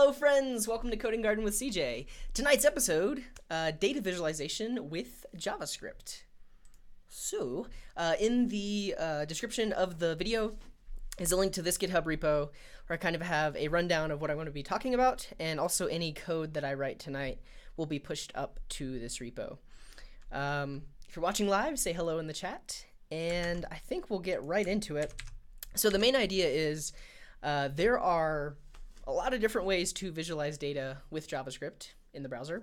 Hello friends, welcome to Coding Garden with CJ. Tonight's episode, data visualization with JavaScript. So, in the description of the video is a link to this GitHub repo where I kind of have a rundown of what I'm going to be talking about, and also any code that I write tonight will be pushed up to this repo. If you're watching live, say hello in the chat, and I think we'll get right into it. So the main idea is there are a lot of different ways to visualize data with JavaScript in the browser.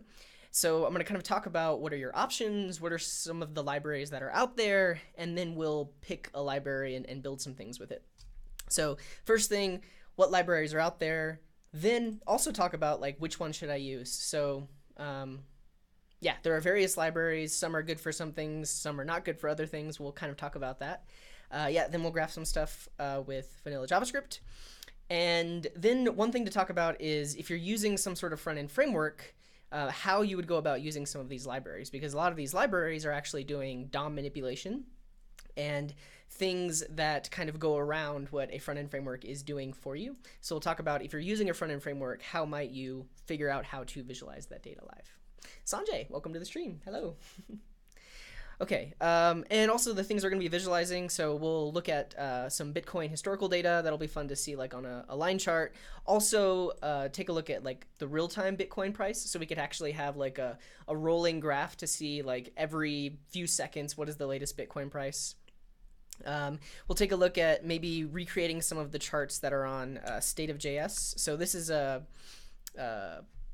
So I'm going to kind of talk about what are your options, what are some of the libraries that are out there, and then we'll pick a library and build some things with it. So first thing, what libraries are out there, then also talk about like which one should I use. So yeah, there are various libraries. Some are good for some things, some are not good for other things. We'll kind of talk about that. Yeah, then we'll graph some stuff with vanilla JavaScript. And then one thing to talk about is if you're using some sort of front-end framework, how you would go about using some of these libraries, because a lot of these libraries are actually doing DOM manipulation and things that kind of go around what a front-end framework is doing for you. So we'll talk about if you're using a front-end framework, how might you figure out how to visualize that data live. Sanjay, welcome to the stream. Hello. Okay, and also the things we're going to be visualizing, so we'll look at some Bitcoin historical data. That'll be fun to see like on a line chart. Also take a look at like the real-time Bitcoin price, so we could actually have like a rolling graph to see like every few seconds what is the latest Bitcoin price. We'll take a look at maybe recreating some of the charts that are on State.js. So this is a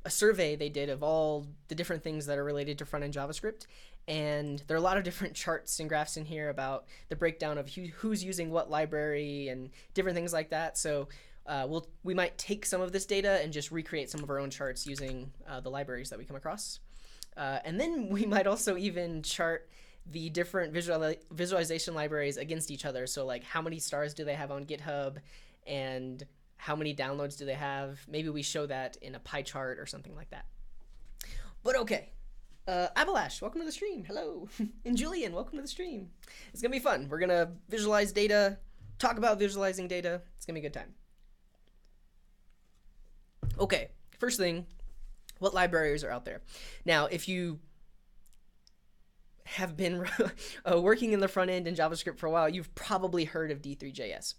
survey they did of all the different things that are related to front-end JavaScript. And there are a lot of different charts and graphs in here about the breakdown of who's using what library and different things like that. So we might take some of this data and just recreate some of our own charts using the libraries that we come across. And then we might also even chart the different visualization libraries against each other. So like how many stars do they have on GitHub and how many downloads do they have? Maybe we show that in a pie chart or something like that. But okay. Abalash, welcome to the stream. Hello. And Julian, welcome to the stream. It's going to be fun. We're going to visualize data, talk about visualizing data. It's going to be a good time. Okay, first thing, what libraries are out there? Now, if you have been working in the front end in JavaScript for a while, you've probably heard of D3.js.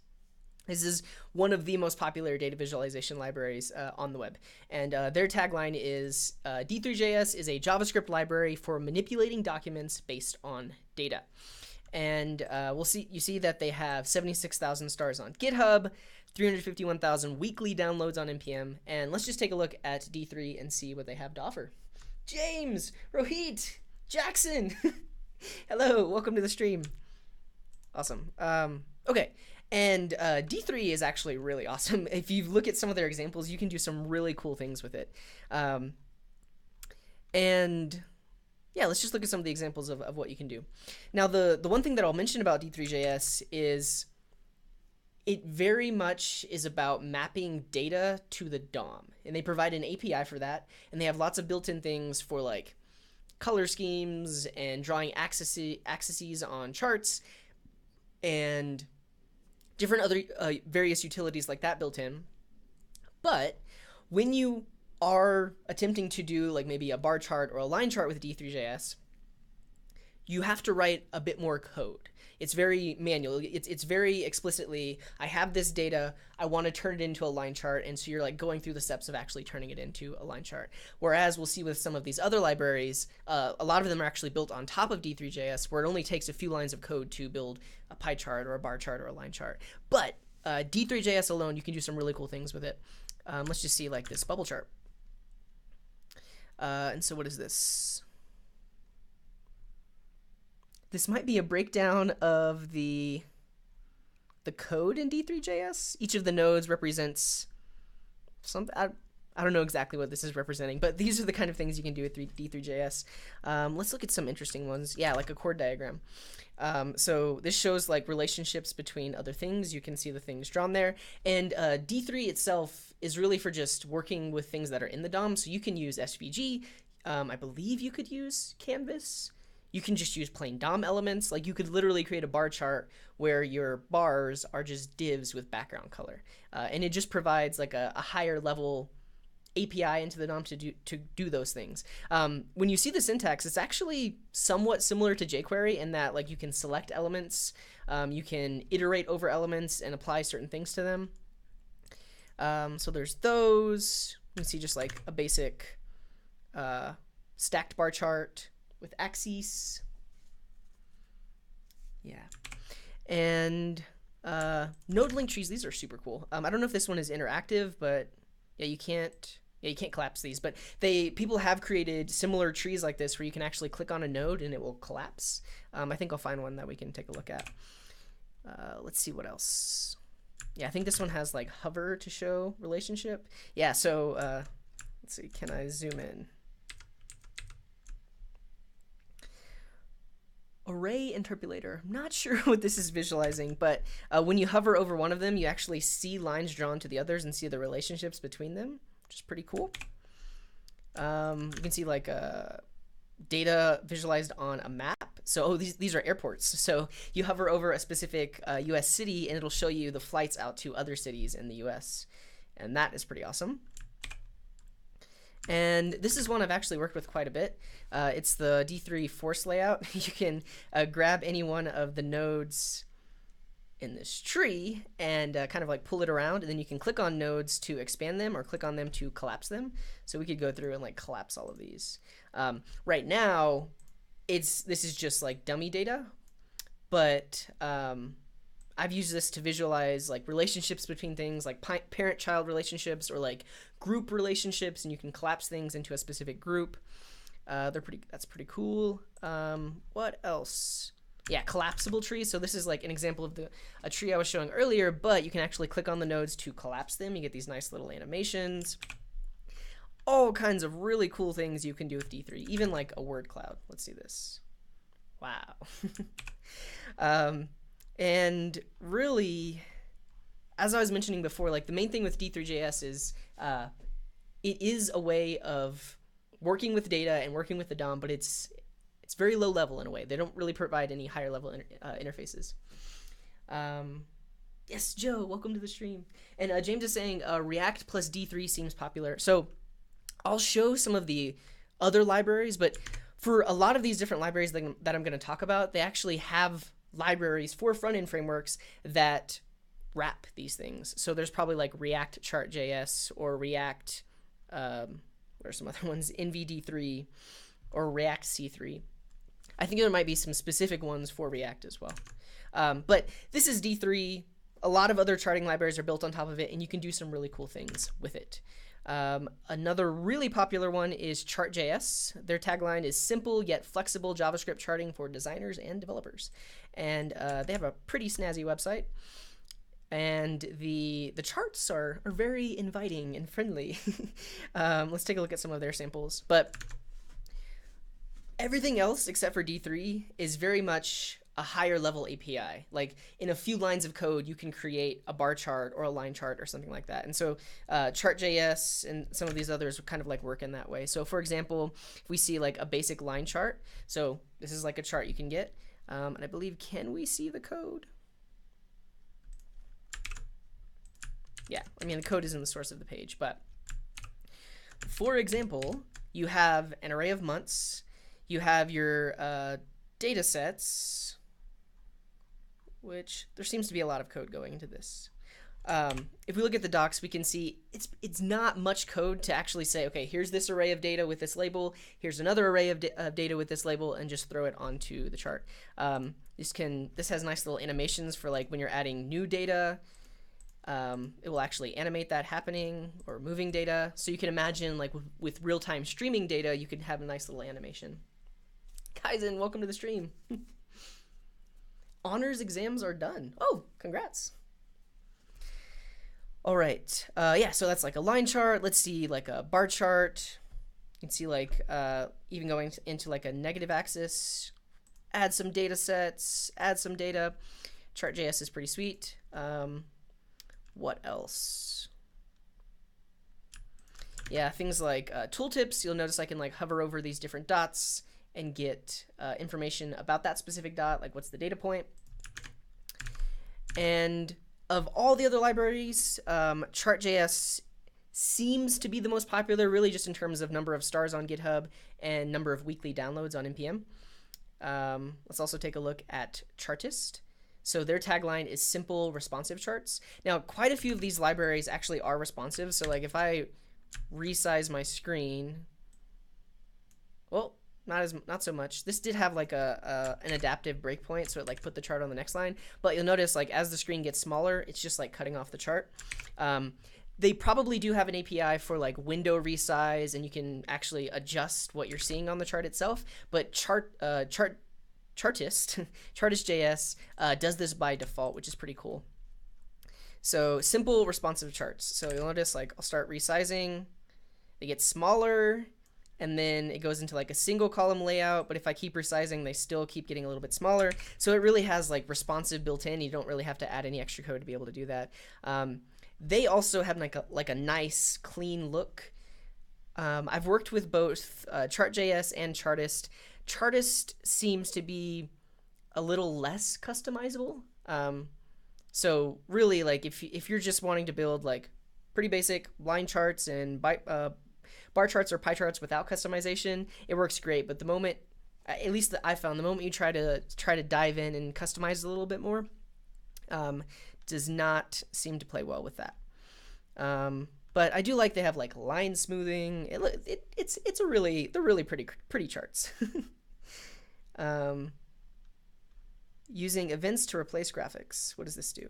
This is one of the most popular data visualization libraries on the web. And their tagline is, D3.js is a JavaScript library for manipulating documents based on data. And you see that they have 76,000 stars on GitHub, 351,000 weekly downloads on NPM. And let's just take a look at D3 and see what they have to offer. James, Rohit, Jackson, hello, welcome to the stream. Awesome. Okay. And D3 is actually really awesome. If you look at some of their examples, you can do some really cool things with it. And yeah, let's just look at some of the examples of what you can do. Now, the one thing that I'll mention about D3.js is it very much is about mapping data to the DOM. And they provide an API for that. And they have lots of built-in things for like color schemes and drawing axes on charts and different other various utilities like that built in. But when you are attempting to do like maybe a bar chart or a line chart with D3.js, you have to write a bit more code. It's very manual. It's very explicitly, I have this data, I want to turn it into a line chart, and so you're like going through the steps of actually turning it into a line chart. Whereas we'll see with some of these other libraries, a lot of them are actually built on top of D3.js, where it only takes a few lines of code to build a pie chart or a bar chart or a line chart. But D3.js alone, you can do some really cool things with it. Let's just see like this bubble chart. And so what is this? This might be a breakdown of the code in D3.js. Each of the nodes represents something. I don't know exactly what this is representing, but these are the kind of things you can do with D3.js. Let's look at some interesting ones. Yeah, like a chord diagram. So this shows like relationships between other things. You can see the things drawn there. And D3 itself is really for just working with things that are in the DOM. So you can use SVG. I believe you could use Canvas. You can just use plain DOM elements. Like you could literally create a bar chart where your bars are just divs with background color. And it just provides like a higher level API into the DOM to do those things. When you see the syntax, it's actually somewhat similar to jQuery in that like you can select elements, you can iterate over elements and apply certain things to them. So there's those. You can see just like a basic stacked bar chart with axes. Yeah. And node link trees, these are super cool. I don't know if this one is interactive, but yeah, you can't collapse these, but people have created similar trees like this where you can actually click on a node and it will collapse. I think I'll find one that we can take a look at. Let's see what else. Yeah, I think this one has like hover to show relationship. Yeah, so let's see, can I zoom in? Array interpolator. I'm not sure what this is visualizing, but when you hover over one of them, you actually see lines drawn to the others and see the relationships between them, which is pretty cool. You can see like data visualized on a map. So these are airports. So you hover over a specific US city and it'll show you the flights out to other cities in the US. And that is pretty awesome. And this is one I've actually worked with quite a bit. It's the D3 force layout. You can grab any one of the nodes in this tree and kind of like pull it around, and then you can click on nodes to expand them or click on them to collapse them. So we could go through and like collapse all of these. Right now, this is just like dummy data, but I've used this to visualize like relationships between things like parent-child relationships or like group relationships, and you can collapse things into a specific group. That's pretty cool. What else? Yeah, collapsible trees. So this is like an example of a tree I was showing earlier, but you can actually click on the nodes to collapse them. You get these nice little animations. All kinds of really cool things you can do with D3, even like a word cloud. Let's see this. Wow. And really, as I was mentioning before, like the main thing with D3.js is it is a way of working with data and working with the DOM, but it's very low level in a way. They don't really provide any higher level interfaces. Yes, Joe, welcome to the stream. And James is saying React plus D3 seems popular. So I'll show some of the other libraries, but for a lot of these different libraries that I'm going to talk about, they actually have libraries for front-end frameworks that wrap these things. So there's probably like React Chart.js or React, what are some other ones? NVD3 or React C3. I think there might be some specific ones for React as well. But this is D3. A lot of other charting libraries are built on top of it, and you can do some really cool things with it. Another really popular one is Chart.js. Their tagline is simple yet flexible JavaScript charting for designers and developers. And they have a pretty snazzy website. And the charts are very inviting and friendly. Let's take a look at some of their samples. But everything else except for D3 is very much a higher level API. Like in a few lines of code, you can create a bar chart or a line chart or something like that. And so Chart.js and some of these others kind of like work in that way. So for example, if we see like a basic line chart, so this is like a chart you can get. And I believe, can we see the code? Yeah, I mean, the code is in the source of the page, but for example, you have an array of months, you have your data sets, which there seems to be a lot of code going into this. If we look at the docs, we can see it's not much code to actually say, okay, here's this array of data with this label, here's another array of data with this label, and just throw it onto the chart. This has nice little animations for like when you're adding new data. It will actually animate that happening or moving data. So you can imagine like with real-time streaming data, you can have a nice little animation. Kaizen, welcome to the stream. Honors exams are done. Oh, congrats. All right. Yeah, so that's like a line chart. Let's see like a bar chart. You can see like even going into like a negative axis, add some data sets, add some data. Chart.js is pretty sweet. What else? Yeah, things like tooltips. You'll notice I can like hover over these different dots and get information about that specific dot, like what's the data point. And of all the other libraries, Chart.js seems to be the most popular, really just in terms of number of stars on GitHub and number of weekly downloads on NPM. Let's also take a look at Chartist. So their tagline is simple responsive charts. Now, quite a few of these libraries actually are responsive. So like if I resize my screen, well, not so much. This did have like an adaptive breakpoint, so it like put the chart on the next line. But you'll notice like as the screen gets smaller, it's just like cutting off the chart. They probably do have an API for like window resize, and you can actually adjust what you're seeing on the chart itself. But Chartist.js does this by default, which is pretty cool. So simple responsive charts. So you'll notice like I'll start resizing, they get smaller, and then it goes into like a single column layout. But if I keep resizing, they still keep getting a little bit smaller. So it really has like responsive built in. You don't really have to add any extra code to be able to do that. They also have like a nice clean look. I've worked with both Chart.js and Chartist. Chartist seems to be a little less customizable. So really, like if you're just wanting to build like pretty basic line charts and bar charts or pie charts without customization, it works great. But the moment, at least that I found, the moment you try to dive in and customize a little bit more, does not seem to play well with that. But I do like they have like line smoothing. They're really pretty charts. Using events to replace graphics. What does this do?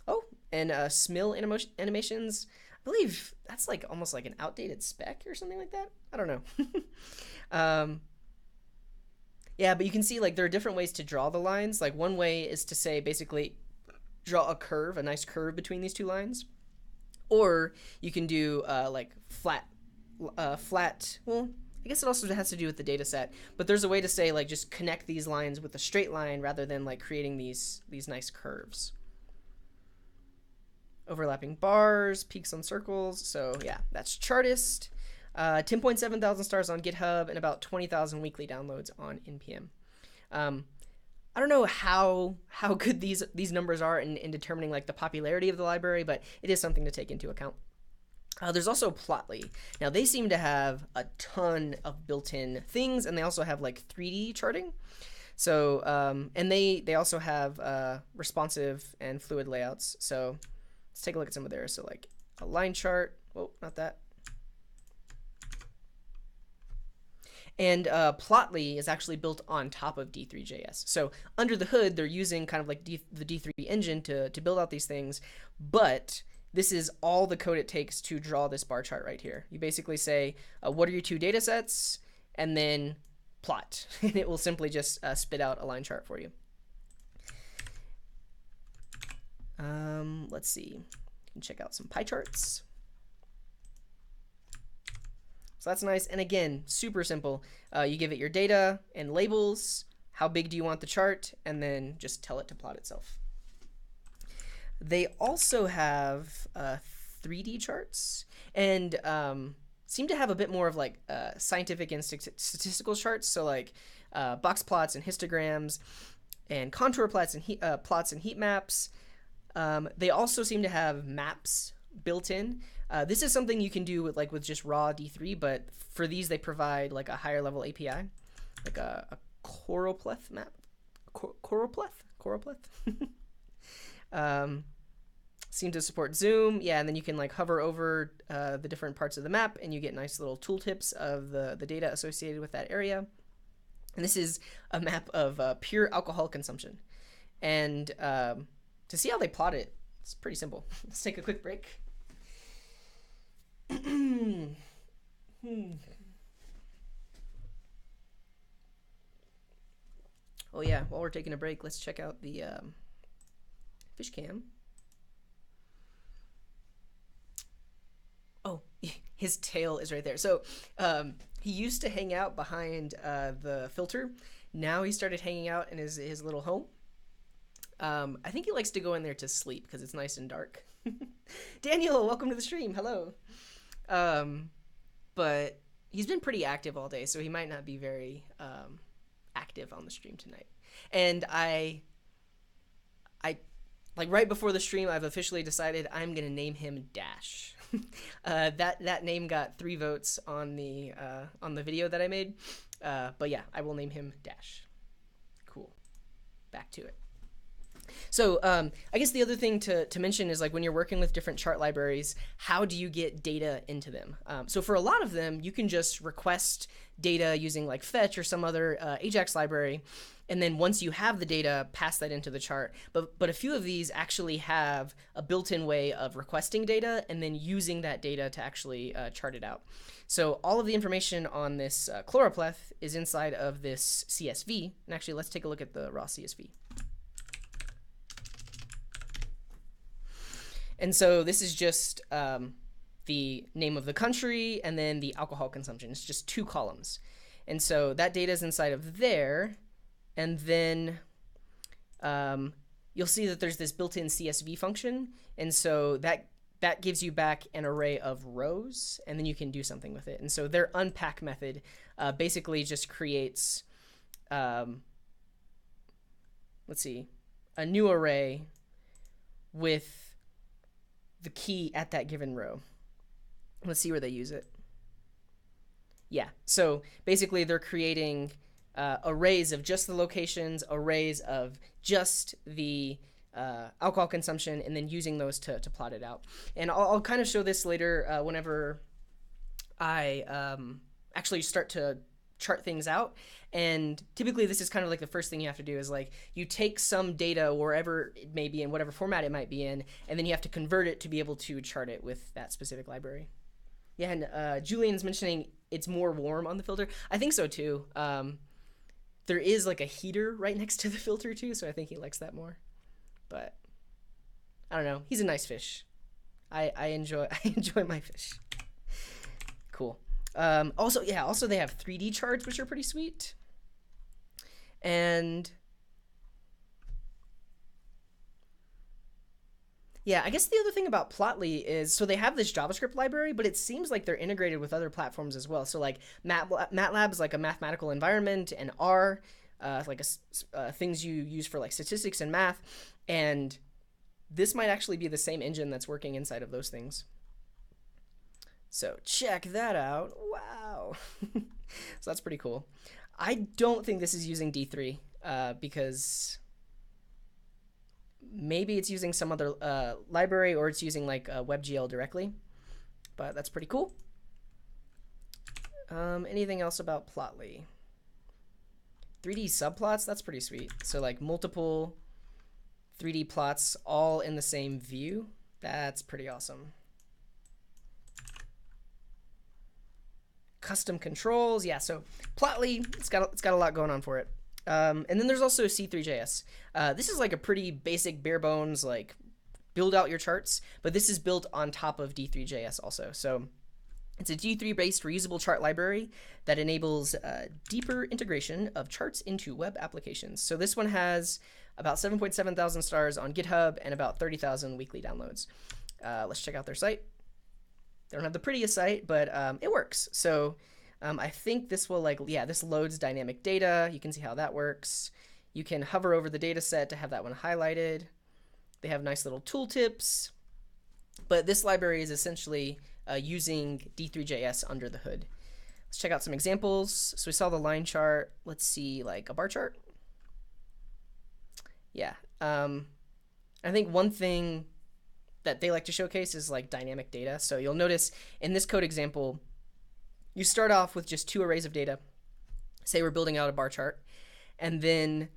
Oh, and SMIL animations. I believe that's like almost like an outdated spec or something like that. I don't know. Yeah, but you can see like there are different ways to draw the lines. Like one way is to say basically draw a curve, a nice curve between these two lines. Or you can do like flat. Well, I guess it also has to do with the data set. But there's a way to say like just connect these lines with a straight line rather than like creating these nice curves. Overlapping bars, peaks on circles. So yeah, that's Chartist. 10.7 thousand stars on GitHub and about 20,000 weekly downloads on NPM. I don't know how good these numbers are in determining like the popularity of the library, but it is something to take into account. There's also Plotly. Now they seem to have a ton of built-in things, and they also have like 3D charting. So and they also have responsive and fluid layouts. So let's take a look at some of theirs. So like a line chart. Whoa, not that. And Plotly is actually built on top of D3.js. So under the hood, they're using kind of like the D3 engine to build out these things. But this is all the code it takes to draw this bar chart right here. You basically say, what are your two data sets? And then plot. And it will simply just spit out a line chart for you. Let's see. You can check out some pie charts. So that's nice. And again, super simple. You give it your data and labels. How big do you want the chart? And then just tell it to plot itself. They also have 3D charts and seem to have a bit more of like scientific and statistical charts. So like box plots and histograms and contour plots and heat maps. They also seem to have maps built in. This is something you can do with just raw D3, but for these they provide like a higher level API, like a Choropleth map. Choropleth. Seem to support zoom, yeah, and then you can like hover over the different parts of the map, and you get nice little tooltips of the data associated with that area. And this is a map of pure alcohol consumption. And to see how they plot it, it's pretty simple. Let's take a quick break. Oh yeah, while we're taking a break, let's check out the fish cam. Oh, his tail is right there. So he used to hang out behind the filter. Now he started hanging out in his little home. I think he likes to go in there to sleep because it's nice and dark. Daniel, welcome to the stream. Hello. But he's been pretty active all day, so he might not be very active on the stream tonight. And I like right before the stream, I've officially decided I'm gonna name him Dash. That name got 3 votes on the video that I made. But yeah, I will name him Dash. Cool. Back to it. So I guess the other thing to mention is, like, when you're working with different chart libraries, how do you get data into them? So for a lot of them, you can just request data using like fetch or some other Ajax library. And then once you have the data, pass that into the chart. But a few of these actually have a built-in way of requesting data and then using that data to actually chart it out. So all of the information on this Choropleth is inside of this CSV. And actually, let's take a look at the raw CSV. And so this is just the name of the country and then the alcohol consumption. It's just 2 columns. And so that data is inside of there. And then you'll see that there's this built-in CSV function. And so that gives you back an array of rows, and then you can do something with it. And so their unpack method basically just creates, let's see, a new array with the key at that given row. Let's see where they use it. Yeah, so basically they're creating arrays of just the locations, arrays of just the alcohol consumption, and then using those to plot it out. And I'll kind of show this later whenever I actually start to chart things out. And typically this is kind of like the first thing you have to do is, like, you take some data wherever it may be in, whatever format it might be in, and then you have to convert it to be able to chart it with that specific library. Yeah, and Julian's mentioning it's more warm on the filter. I think so too. There is like a heater right next to the filter too, so I think he likes that more. But I don't know. He's a nice fish. I enjoy my fish. Cool. Also they have 3D charts, which are pretty sweet. And yeah, I guess the other thing about Plotly is, so they have this JavaScript library, but it seems like they're integrated with other platforms as well. So like MATLAB is like a mathematical environment, and R, like things you use for like statistics and math. And this might actually be the same engine that's working inside of those things. So check that out. Wow. So that's pretty cool. I don't think this is using D3 because maybe it's using some other library, or it's using like WebGL directly, but that's pretty cool. Anything else about Plotly? 3D subplots, that's pretty sweet. So like multiple 3D plots all in the same view. That's pretty awesome. Custom controls, yeah. So Plotly, it's got a lot going on for it. And then there's also C3.js. This is like a pretty basic, bare bones, like build out your charts, but this is built on top of D3.js also. So it's a D3-based reusable chart library that enables deeper integration of charts into web applications. So this one has about 7.7 thousand stars on GitHub and about 30,000 weekly downloads. Let's check out their site. They don't have the prettiest site, but it works. So I think this will, like, yeah, this loads dynamic data. You can see how that works. You can hover over the data set to have that one highlighted. They have nice little tooltips. But this library is essentially using D3.js under the hood. Let's check out some examples. So we saw the line chart. Let's see, like, a bar chart. Yeah. I think one thing that they like to showcase is like dynamic data. So you'll notice in this code example, you start off with just 2 arrays of data. Say we're building out a bar chart, and then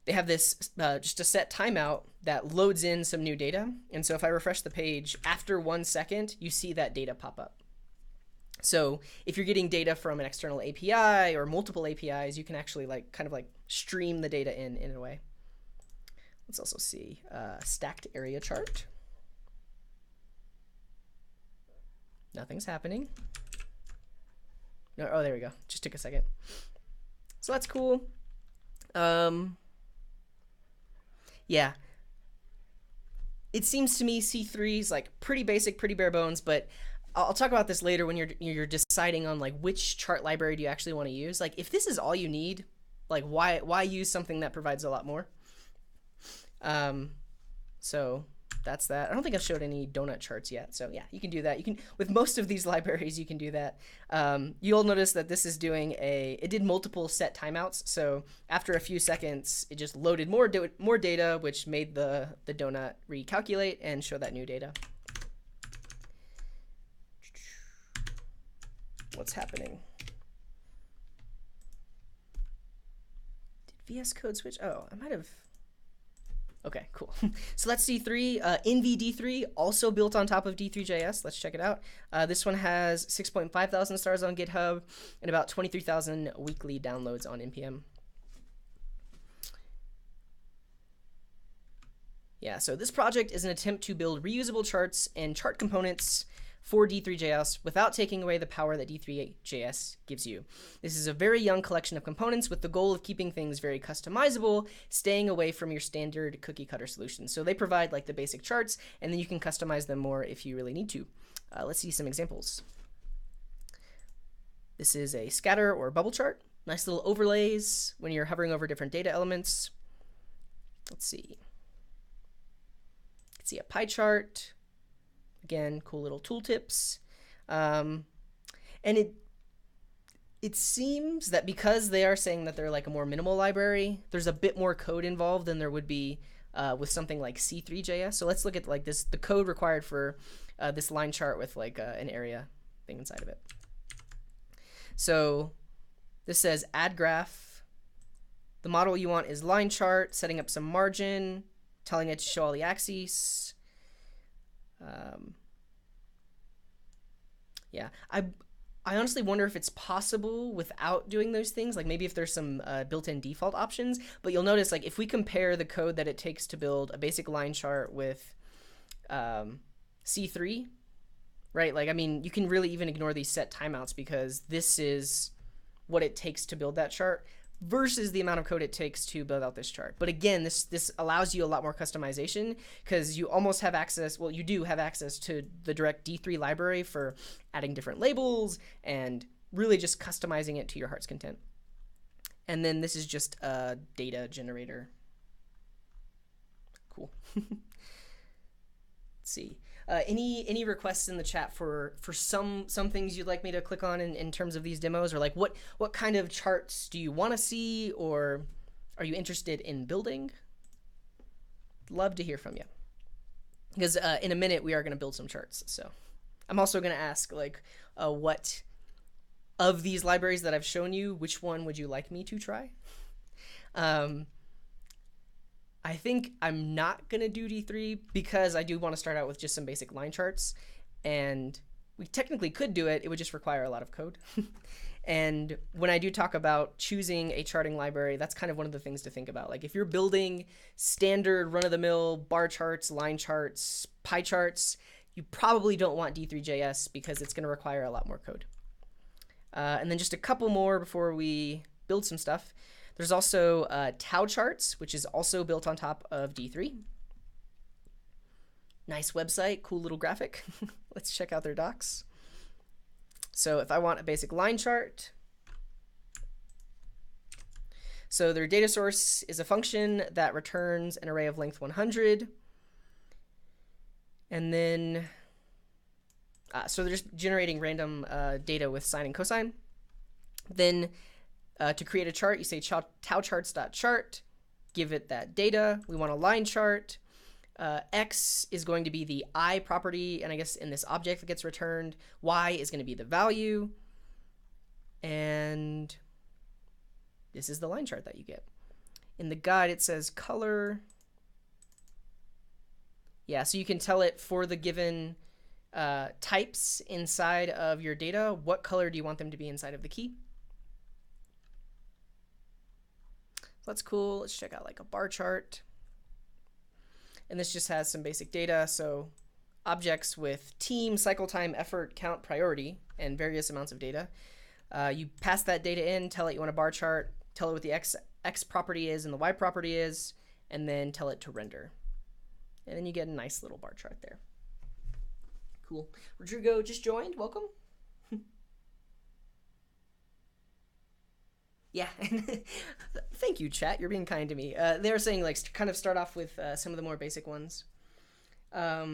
they have this just a set timeout that loads in some new data. And so if I refresh the page, after 1 second, you see that data pop up. So if you're getting data from an external API or multiple APIs, you can actually like kind of like stream the data in a way. Let's also see stacked area chart. Nothing's happening. No, oh, there we go. Just took a second. So that's cool. Yeah. It seems to me C3 is like pretty basic, pretty bare bones, but I'll talk about this later when you're deciding on like which chart library do you actually want to use. Like if this is all you need, like why use something that provides a lot more? So that's that. I don't think I've showed any donut charts yet. So yeah, you can do that. You can, with most of these libraries, you can do that. You'll notice that this is doing it did multiple set timeouts. So after a few seconds, it just loaded more data, which made the donut recalculate and show that new data. What's happening? Did VS Code switch? Oh, I might have. Okay, cool. So that's C3. NVD3, also built on top of D3.js. Let's check it out. This one has 6.5 thousand stars on GitHub and about 23,000 weekly downloads on NPM. Yeah, so this project is an attempt to build reusable charts and chart components for D3.js without taking away the power that D3.js gives you. This is a very young collection of components with the goal of keeping things very customizable, staying away from your standard cookie cutter solutions. So they provide like the basic charts, and then you can customize them more if you really need to. Let's see some examples. This is a scatter or bubble chart. Nice little overlays when you're hovering over different data elements. Let's see. You can see a pie chart. Again, cool little tooltips. And it seems that because they are saying that they're like a more minimal library, there's a bit more code involved than there would be with something like C3.js. So let's look at like the code required for this line chart with like an area thing inside of it. So this says add graph. The model you want is line chart, setting up some margin, telling it to show all the axes. Yeah, I honestly wonder if it's possible without doing those things. Like maybe if there's some built-in default options. But you'll notice like if we compare the code that it takes to build a basic line chart with C3, right? Like I mean, you can really even ignore these set timeouts because this is what it takes to build that chart versus the amount of code it takes to build out this chart. But again, this allows you a lot more customization because you almost have access, well, you do have access to the direct D3 library for adding different labels and really just customizing it to your heart's content. And then this is just a data generator. Cool. Let's see. Any requests in the chat for some things you'd like me to click on in terms of these demos, or like what kind of charts do you want to see, or are you interested in building? Love to hear from you, because in a minute we are going to build some charts. So I'm also going to ask like what of these libraries that I've shown you, which one would you like me to try? I think I'm not going to do D3 because I do want to start out with just some basic line charts, and we technically could do it. It would just require a lot of code. And when I do talk about choosing a charting library, that's kind of one of the things to think about. Like if you're building standard run-of-the-mill bar charts, line charts, pie charts, you probably don't want D3.js because it's going to require a lot more code. And then just a couple more before we build some stuff. There's also Tao Charts, which is also built on top of D3. Nice website, cool little graphic. Let's check out their docs. So if I want a basic line chart, so their data source is a function that returns an array of length 100. And then, so they're just generating random data with sine and cosine. Then to create a chart, you say Tao Charts.chart, give it that data. We want a line chart. X is going to be the I property, and I guess in this object that gets returned, Y is going to be the value. And this is the line chart that you get. In the guide, it says color. Yeah, so you can tell it for the given types inside of your data, what color do you want them to be inside of the key? So that's cool. Let's check out like a bar chart. And this just has some basic data. So objects with team, cycle time, effort, count, priority, and various amounts of data. You pass that data in, tell it you want a bar chart, tell it what the X property is and the Y property is, and then tell it to render. And then you get a nice little bar chart there. Cool. Rodrigo just joined. Welcome. Yeah, thank you, chat. You're being kind to me. They were saying like kind of start off with some of the more basic ones. I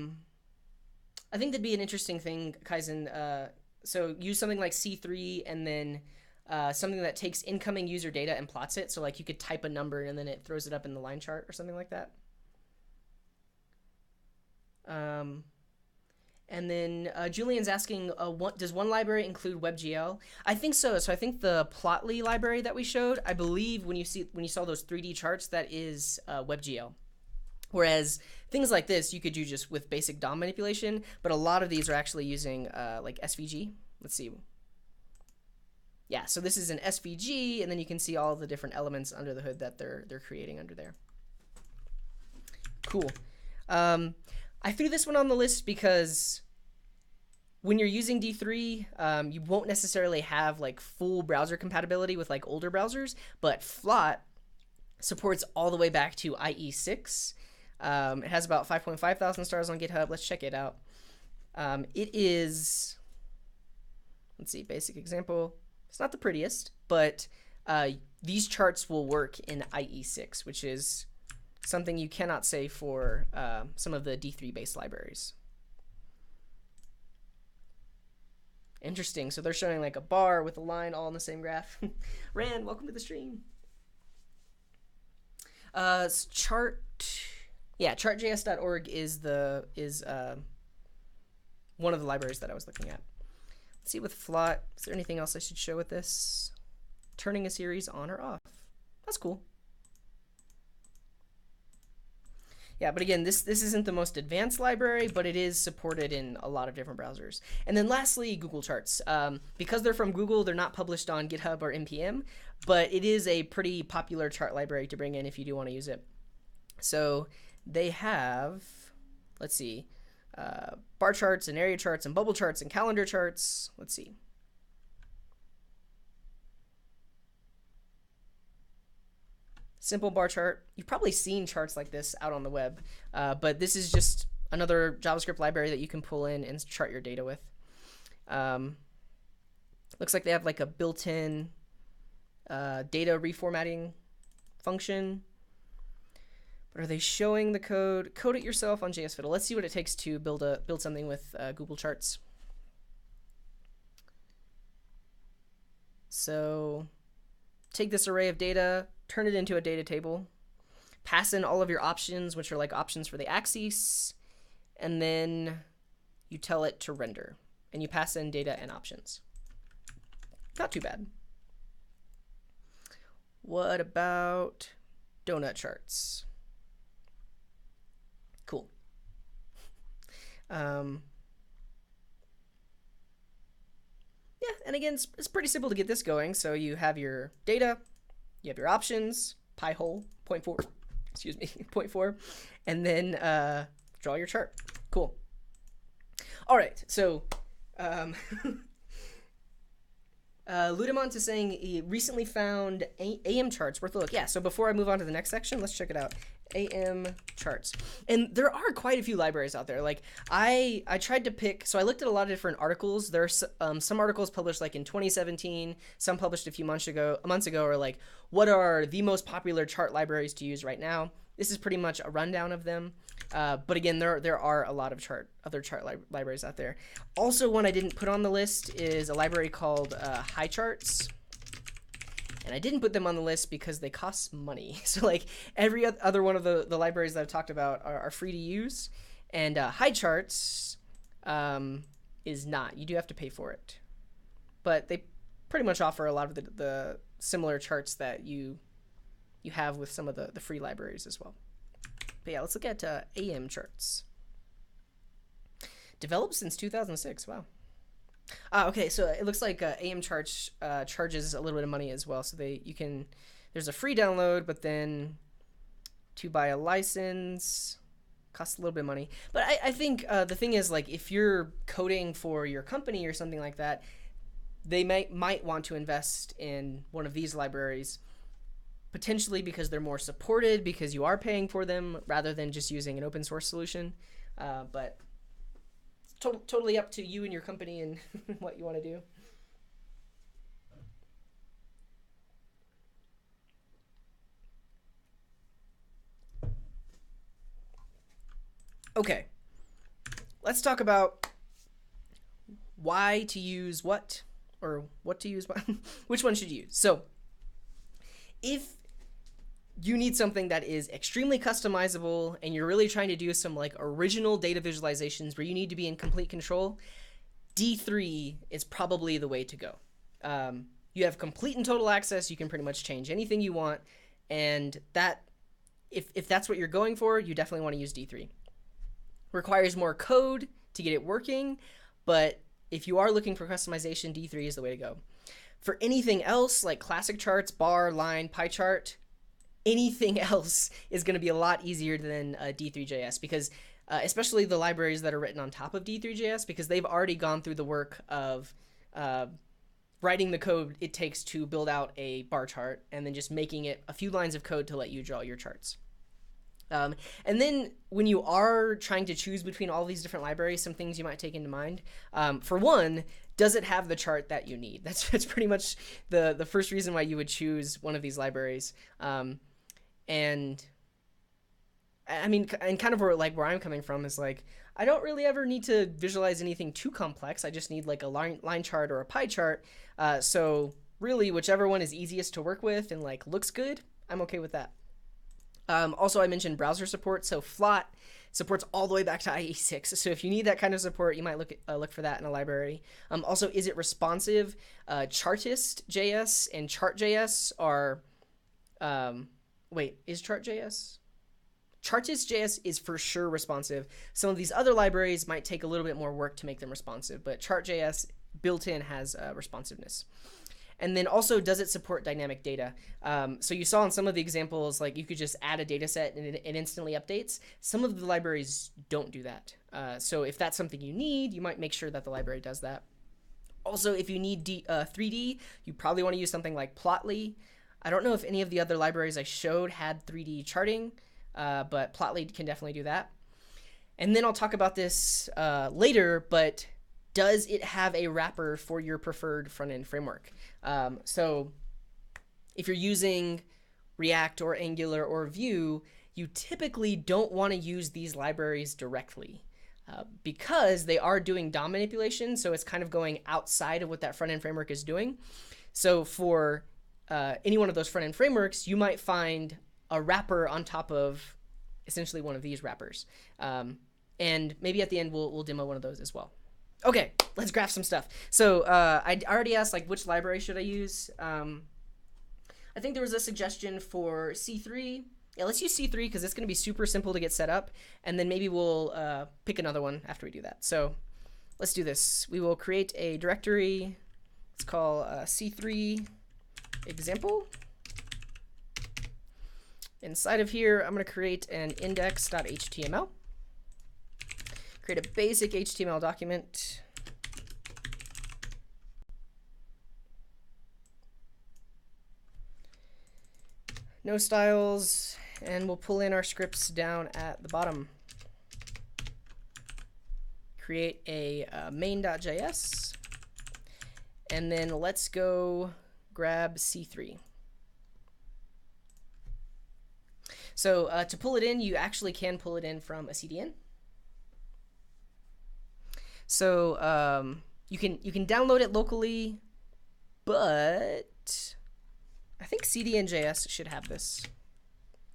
think that'd be an interesting thing, Kaizen. So use something like C3 and then something that takes incoming user data and plots it. So like you could type a number and then it throws it up in the line chart or something like that. And then Julian's asking, what, does one library include WebGL? I think so. So I think the Plotly library that we showed, I believe when you saw those 3D charts, that is WebGL. Whereas things like this, you could do just with basic DOM manipulation, but a lot of these are actually using like SVG. Let's see. Yeah, so this is an SVG, and then you can see all the different elements under the hood that they're creating under there. Cool. I threw this one on the list because when you're using D3, you won't necessarily have like full browser compatibility with like older browsers, but Flot supports all the way back to IE6. It has about 5.5 thousand stars on GitHub. Let's check it out. It is, let's see, basic example. It's not the prettiest, but these charts will work in IE6, which is something you cannot say for some of the D3 based libraries. Interesting. So they're showing like a bar with a line all in the same graph. Rand, welcome to the stream. Chart.js.org is one of the libraries that I was looking at. Let's see with Flot. Is there anything else I should show with this? Turning a series on or off. That's cool. Yeah, but again, this isn't the most advanced library, but it is supported in a lot of different browsers. And then lastly, Google Charts. Because they're from Google, they're not published on GitHub or NPM, but it is a pretty popular chart library to bring in if you do want to use it. So they have, let's see, bar charts and area charts and bubble charts and calendar charts. Let's see. Simple bar chart. You've probably seen charts like this out on the web, but this is just another JavaScript library that you can pull in and chart your data with. Looks like they have like a built-in data reformatting function. But are they showing the code? Code it yourself on JS Fiddle. Let's see what it takes to build something with Google Charts. So take this array of data, turn it into a data table, pass in all of your options, which are like options for the axes, and then you tell it to render, and you pass in data and options. Not too bad. What about donut charts? Cool. Yeah, and again, it's pretty simple to get this going. So you have your data, you have your options, pi hole, 0.4, excuse me, 0.4, and then draw your chart. Cool. All right, so Ludimont is saying he recently found AM charts worth a look. Yeah, so before I move on to the next section, let's check it out. AM charts. And there are quite a few libraries out there. Like I tried to pick, so I looked at a lot of different articles. There's some articles published like in 2017, some published a few months ago are like, what are the most popular chart libraries to use right now? This is pretty much a rundown of them. But again, there are a lot of other chart libraries out there. Also, one I didn't put on the list is a library called High Charts. And I didn't put them on the list because they cost money. So like every other one of the libraries that I've talked about are free to use. And High Charts is not. You do have to pay for it. But they pretty much offer a lot of the similar charts that you have with some of the free libraries as well. But yeah, let's look at AM charts. Developed since 2006. Wow. Okay, so it looks like AM Charts charges a little bit of money as well. So there's a free download, but then to buy a license costs a little bit of money. But I think the thing is, like, if you're coding for your company or something like that, they might want to invest in one of these libraries, potentially because they're more supported, because you are paying for them rather than just using an open source solution. But totally up to you and your company and what you want to do. Okay, let's talk about why to use what, or what to use what. Which one should you use? So if you need something that is extremely customizable and you're really trying to do some like original data visualizations where you need to be in complete control, D3 is probably the way to go. You have complete and total access. You can pretty much change anything you want. And that, if that's what you're going for, you definitely want to use D3. Requires more code to get it working, but if you are looking for customization, D3 is the way to go. For anything else, like classic charts, bar, line, pie chart, anything else is going to be a lot easier than D3.js, because especially the libraries that are written on top of D3.js, because they've already gone through the work of writing the code it takes to build out a bar chart and then just making it a few lines of code to let you draw your charts. And then when you are trying to choose between all these different libraries, some things you might take into mind. For one, does it have the chart that you need? That's pretty much the first reason why you would choose one of these libraries. And I mean, and kind of where I'm coming from is like, I don't really ever need to visualize anything too complex. I just need like a line chart or a pie chart. So really, whichever one is easiest to work with and like looks good, I'm okay with that. Also, I mentioned browser support. So Flot supports all the way back to IE6. So if you need that kind of support, you might look for that in a library. Also, is it responsive? Chartist.js and Chart.js are... wait, is Chart.js? Chartist.js is for sure responsive. Some of these other libraries might take a little bit more work to make them responsive, but Chart.js built-in has responsiveness. And then also, does it support dynamic data? So you saw in some of the examples, like you could just add a data set and it instantly updates. Some of the libraries don't do that. So if that's something you need, you might make sure that the library does that. Also, if you need 3D, you probably want to use something like Plotly. I don't know if any of the other libraries I showed had 3D charting, but Plotly can definitely do that. And then I'll talk about this later, but does it have a wrapper for your preferred front-end framework? So if you're using React or Angular or Vue, you typically don't want to use these libraries directly because they are doing DOM manipulation, so it's kind of going outside of what that front-end framework is doing. So for any one of those front-end frameworks, you might find a wrapper on top of essentially one of these wrappers. And maybe at the end, we'll demo one of those as well. Okay, let's graph some stuff. So I already asked, like, which library should I use? I think there was a suggestion for C3. Yeah, let's use C3 because it's going to be super simple to get set up. And then maybe we'll pick another one after we do that. So let's do this. We will create a directory. Let's call C3 example. Inside of here, I'm going to create an index.html. Create a basic HTML document. No styles, and we'll pull in our scripts down at the bottom. Create a main.js, and then let's go grab C3. So to pull it in, you actually can pull it in from a CDN. So you can download it locally, but I think CDN.js should have this.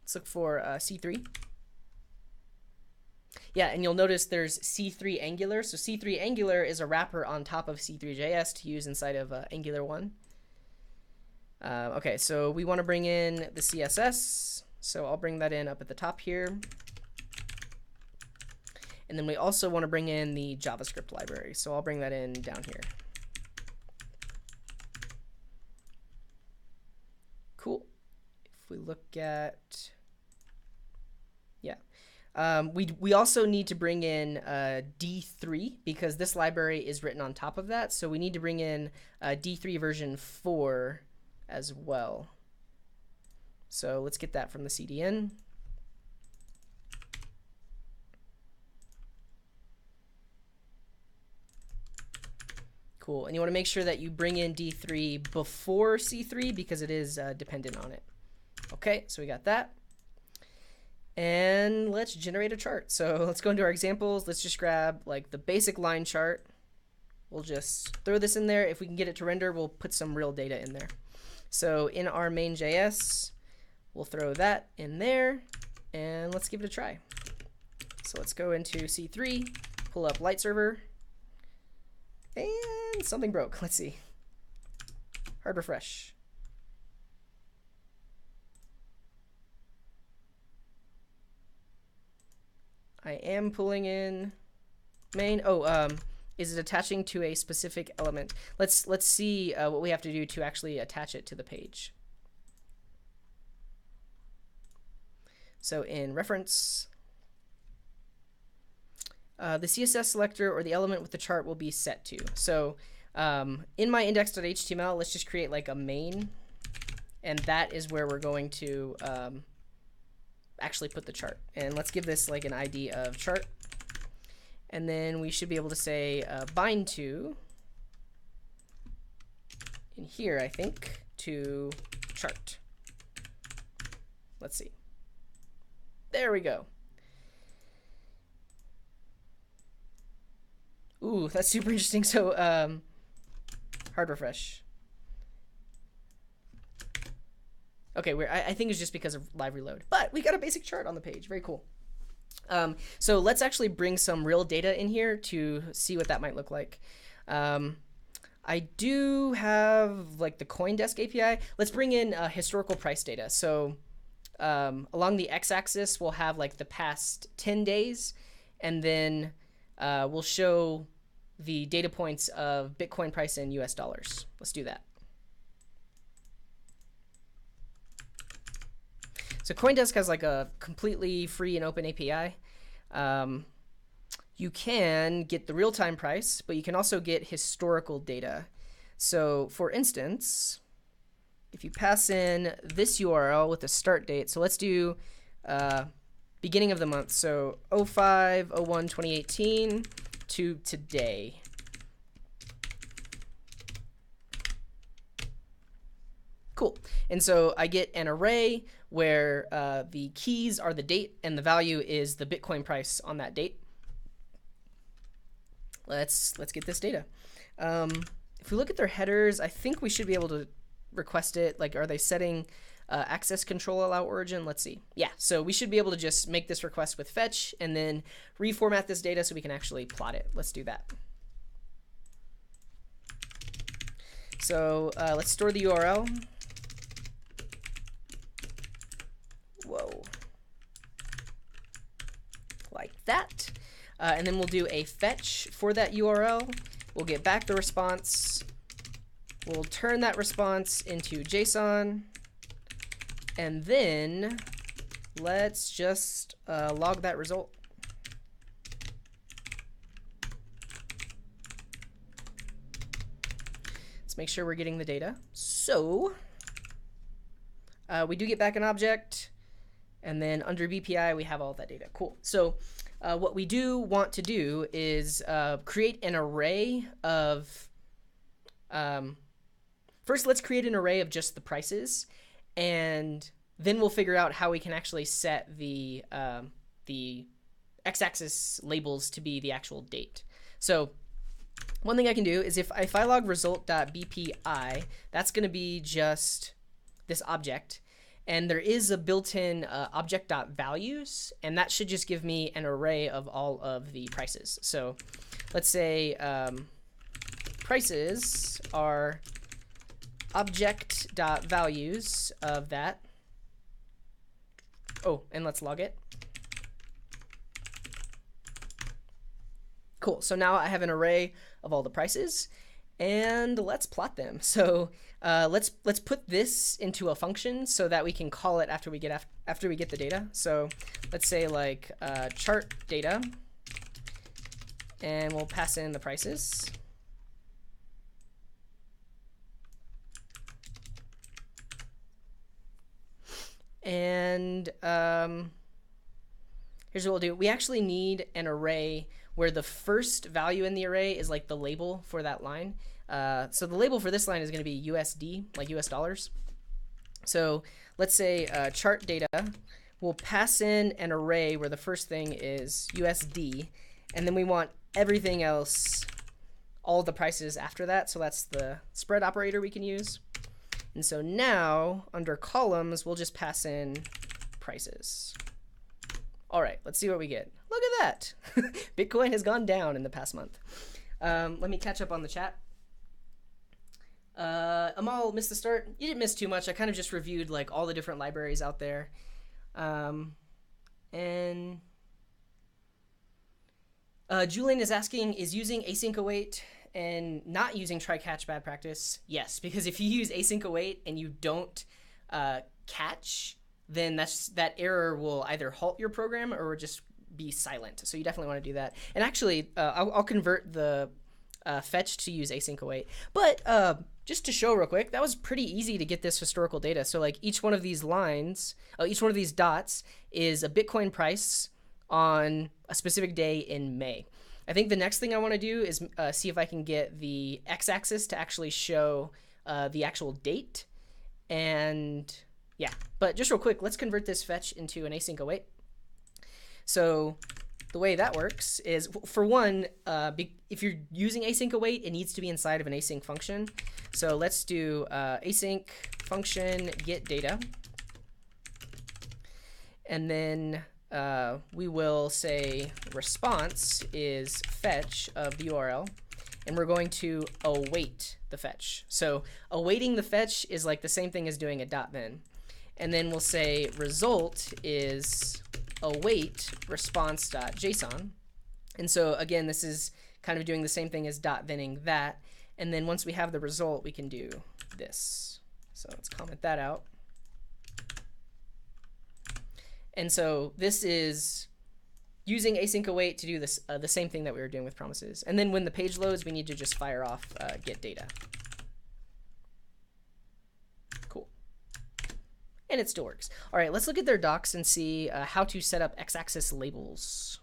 Let's look for C3. Yeah, and you'll notice there's C3 Angular. So C3 Angular is a wrapper on top of C3.js to use inside of Angular 1. Okay, so we want to bring in the CSS. So I'll bring that in up at the top here. And then we also want to bring in the JavaScript library. So I'll bring that in down here. Cool. If we look at, yeah. We also need to bring in D3 because this library is written on top of that. So we need to bring in D3 version 4 as well. So let's get that from the CDN. Cool, and you want to make sure that you bring in D3 before C3 because it is dependent on it. Okay, so we got that. And let's generate a chart. So let's go into our examples. Let's just grab like the basic line chart. We'll just throw this in there. If we can get it to render, we'll put some real data in there. So in our main.js, we'll throw that in there, and let's give it a try. So let's go into C3, pull up light server, and something broke. Let's see. Hard refresh. I am pulling in main. Oh, is it attaching to a specific element? Let's see what we have to do to actually attach it to the page. So in reference, the CSS selector or the element with the chart will be set to. So in my index.html, let's just create like a main, and that is where we're going to actually put the chart. And let's give this like an ID of chart. And then we should be able to say bind to, in here, I think, to chart. Let's see. There we go. Ooh, that's super interesting. So hard refresh. Okay, I think it's just because of live reload. But we got a basic chart on the page. Very cool. So let's actually bring some real data in here to see what that might look like. I do have like the CoinDesk API. Let's bring in historical price data. So along the x-axis, we'll have like the past 10 days, and then we'll show the data points of Bitcoin price in US dollars. Let's do that. So CoinDesk has like a completely free and open API. You can get the real-time price, but you can also get historical data. So for instance, if you pass in this URL with a start date, so let's do beginning of the month, so 05/01/2018 to today. Cool. And so I get an array where the keys are the date and the value is the Bitcoin price on that date. Let's get this data. If we look at their headers, I think we should be able to request it. Like, are they setting access control allow origin? Let's see. Yeah, so we should be able to just make this request with fetch and then reformat this data so we can actually plot it. Let's do that. So let's store the URL. Whoa. Like that. And then we'll do a fetch for that URL. We'll get back the response. We'll turn that response into JSON. And then let's just log that result. Let's make sure we're getting the data. So we do get back an object. And then under BPI, we have all that data. Cool. So what we do want to do is create an array of, first let's create an array of just the prices, and then we'll figure out how we can actually set the x-axis labels to be the actual date. So one thing I can do is if I log result.bpi, that's going to be just this object. And there is a built-in object.values, and that should just give me an array of all of the prices. So let's say prices are object.values of that. Oh, and let's log it. Cool. So now I have an array of all the prices, and let's plot them. So let's put this into a function so that we can call it after we get the data. So let's say like chart data, and we'll pass in the prices. And here's what we'll do. We actually need an array where the first value in the array is like the label for that line. So the label for this line is going to be USD, like US dollars. So let's say chart data we'll pass in an array where the first thing is USD, and then we want everything else, all the prices after that. So that's the spread operator we can use. And so now under columns, we'll just pass in prices. All right, let's see what we get. Look at that. Bitcoin has gone down in the past month. Let me catch up on the chat. Amal missed the start. You didn't miss too much. I kind of just reviewed like all the different libraries out there. And Julian is asking, is using async await and not using try catch bad practice? Yes, because if you use async await and you don't catch, then that error will either halt your program or just be silent. So you definitely want to do that. And actually, I'll convert the fetch to use async await. But just to show real quick, that was pretty easy to get this historical data. So like each one of these lines, each one of these dots is a Bitcoin price on a specific day in May. I think the next thing I want to do is see if I can get the x-axis to actually show the actual date. And yeah, but just real quick, let's convert this fetch into an async await. So the way that works is, for one, if you're using async await, it needs to be inside of an async function. So let's do async function get data. And then we will say response is fetch of the URL, and we're going to await the fetch. So awaiting the fetch is like the same thing as doing a dot then. And then we'll say result is await response.json. And so again, this is kind of doing the same thing as dot thenning that. And then once we have the result, we can do this. So let's comment that out. And so this is using async await to do this the same thing that we were doing with promises. And then when the page loads, we need to just fire off get data. Cool. And it still works. All right, let's look at their docs and see how to set up x-axis labels.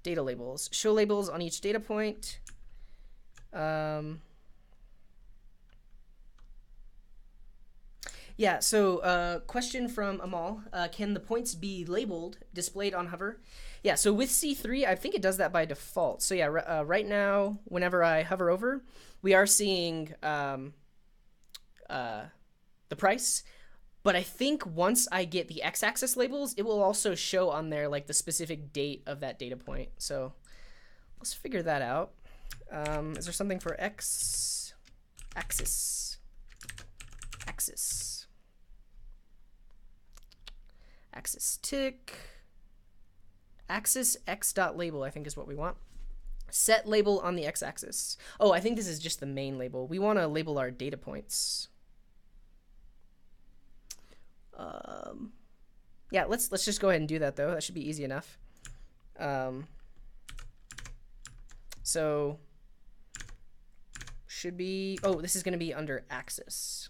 Data labels. Show labels on each data point. Yeah, so question from Amal. Can the points be labeled, displayed on hover? Yeah, so with C3, I think it does that by default. So yeah, right now, whenever I hover over, we are seeing the price. But I think once I get the x-axis labels, it will also show on there like the specific date of that data point. So let's figure that out. Is there something for x-axis? Axis tick. Axis x.label, I think is what we want. Set label on the x-axis. Oh, I think this is just the main label. We want to label our data points. Yeah, let's just go ahead and do that though. That should be easy enough. So should be, oh, this is going to be under axis.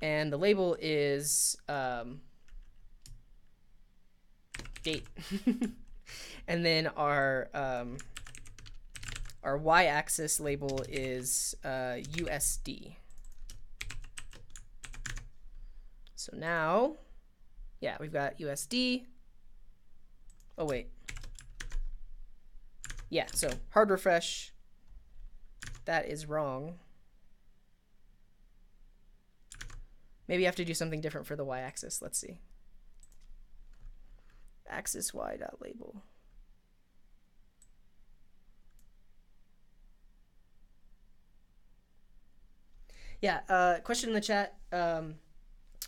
And the label is date. And then our y-axis label is USD. So now, yeah, we've got USD. Oh, wait. Yeah, so hard refresh. That is wrong. Maybe I have to do something different for the y-axis. Let's see. Axis y.label. Yeah, question in the chat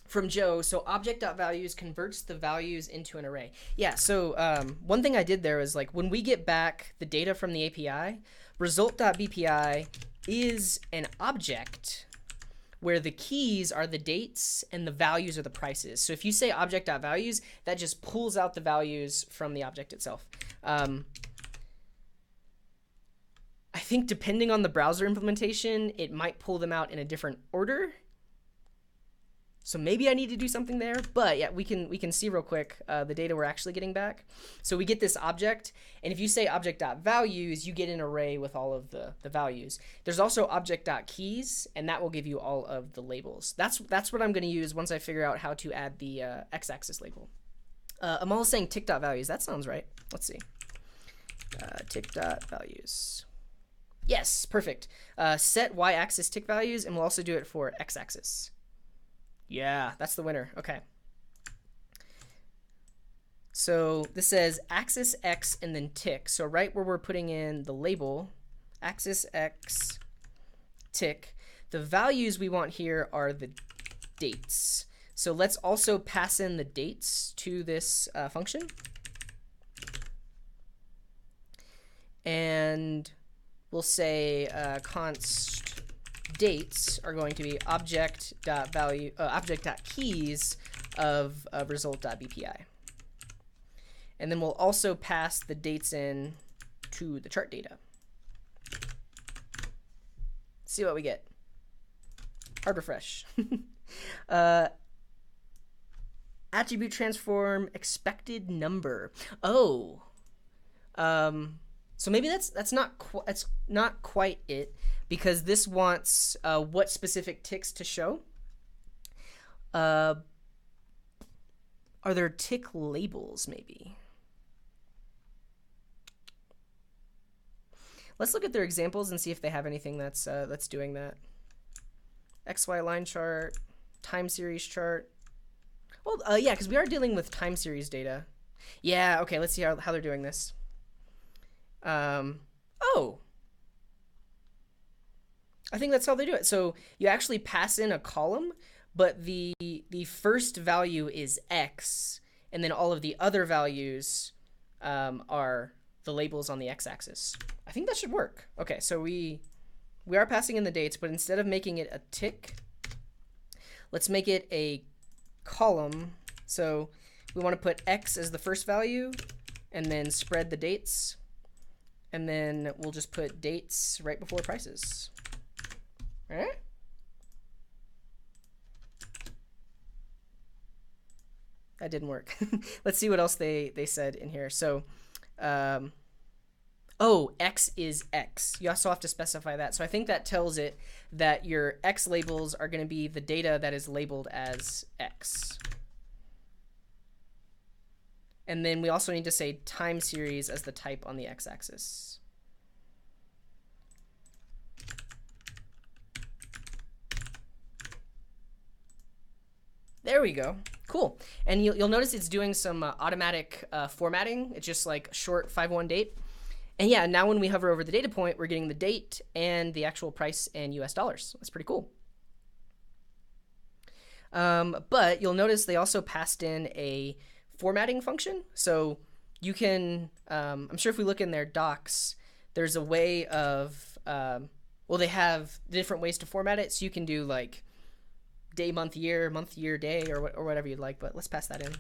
from Joe. So object.values converts the values into an array. Yeah, so one thing I did there is like when we get back the data from the API, result.bpi is an object where the keys are the dates and the values are the prices. So if you say object.values, that just pulls out the values from the object itself. I think depending on the browser implementation, it might pull them out in a different order. So maybe I need to do something there, but yeah, we can see real quick the data we're actually getting back. So we get this object, and if you say object.values, you get an array with all of the values. There's also object.keys, and that will give you all of the labels. That's what I'm going to use once I figure out how to add the x-axis label. Amal is saying tick.values. That sounds right. Let's see. Tick.values. Yes, perfect. Set y-axis tick values, and we'll also do it for x-axis. Yeah, that's the winner. Okay. So this says axis x and then tick. So right where we're putting in the label, axis x tick, the values we want here are the dates. So let's also pass in the dates to this function. And we'll say const dates are going to be object.keys of result.bpi. And then we'll also pass the dates in to the chart data. See what we get. Hard refresh. Attribute transform expected number. Oh. So maybe that's not quite it, because this wants what specific ticks to show. Are there tick labels maybe? Let's look at their examples and see if they have anything that's doing that. XY line chart, time series chart. Well, yeah, because we are dealing with time series data. Yeah, okay, let's see how they're doing this. Oh, I think that's how they do it. So you actually pass in a column, but the first value is X, and then all of the other values are the labels on the x-axis. I think that should work. Okay, so we are passing in the dates, but instead of making it a tick, let's make it a column. So we want to put X as the first value, and then spread the dates. And then we'll just put dates right before prices. All right? That didn't work. Let's see what else they said in here. So, oh, X is X. You also have to specify that. So I think that tells it that your X labels are going to be the data that is labeled as X. And then we also need to say time series as the type on the x-axis. There we go. Cool. And you'll notice it's doing some automatic formatting. It's just like short 5-1 date. And yeah, now when we hover over the data point, we're getting the date and the actual price in US dollars. That's pretty cool. But you'll notice they also passed in a formatting function. So you can, I'm sure if we look in their docs, there's a way of, well, they have different ways to format it. So you can do like day, month, year, day, or whatever you'd like. But let's pass that in.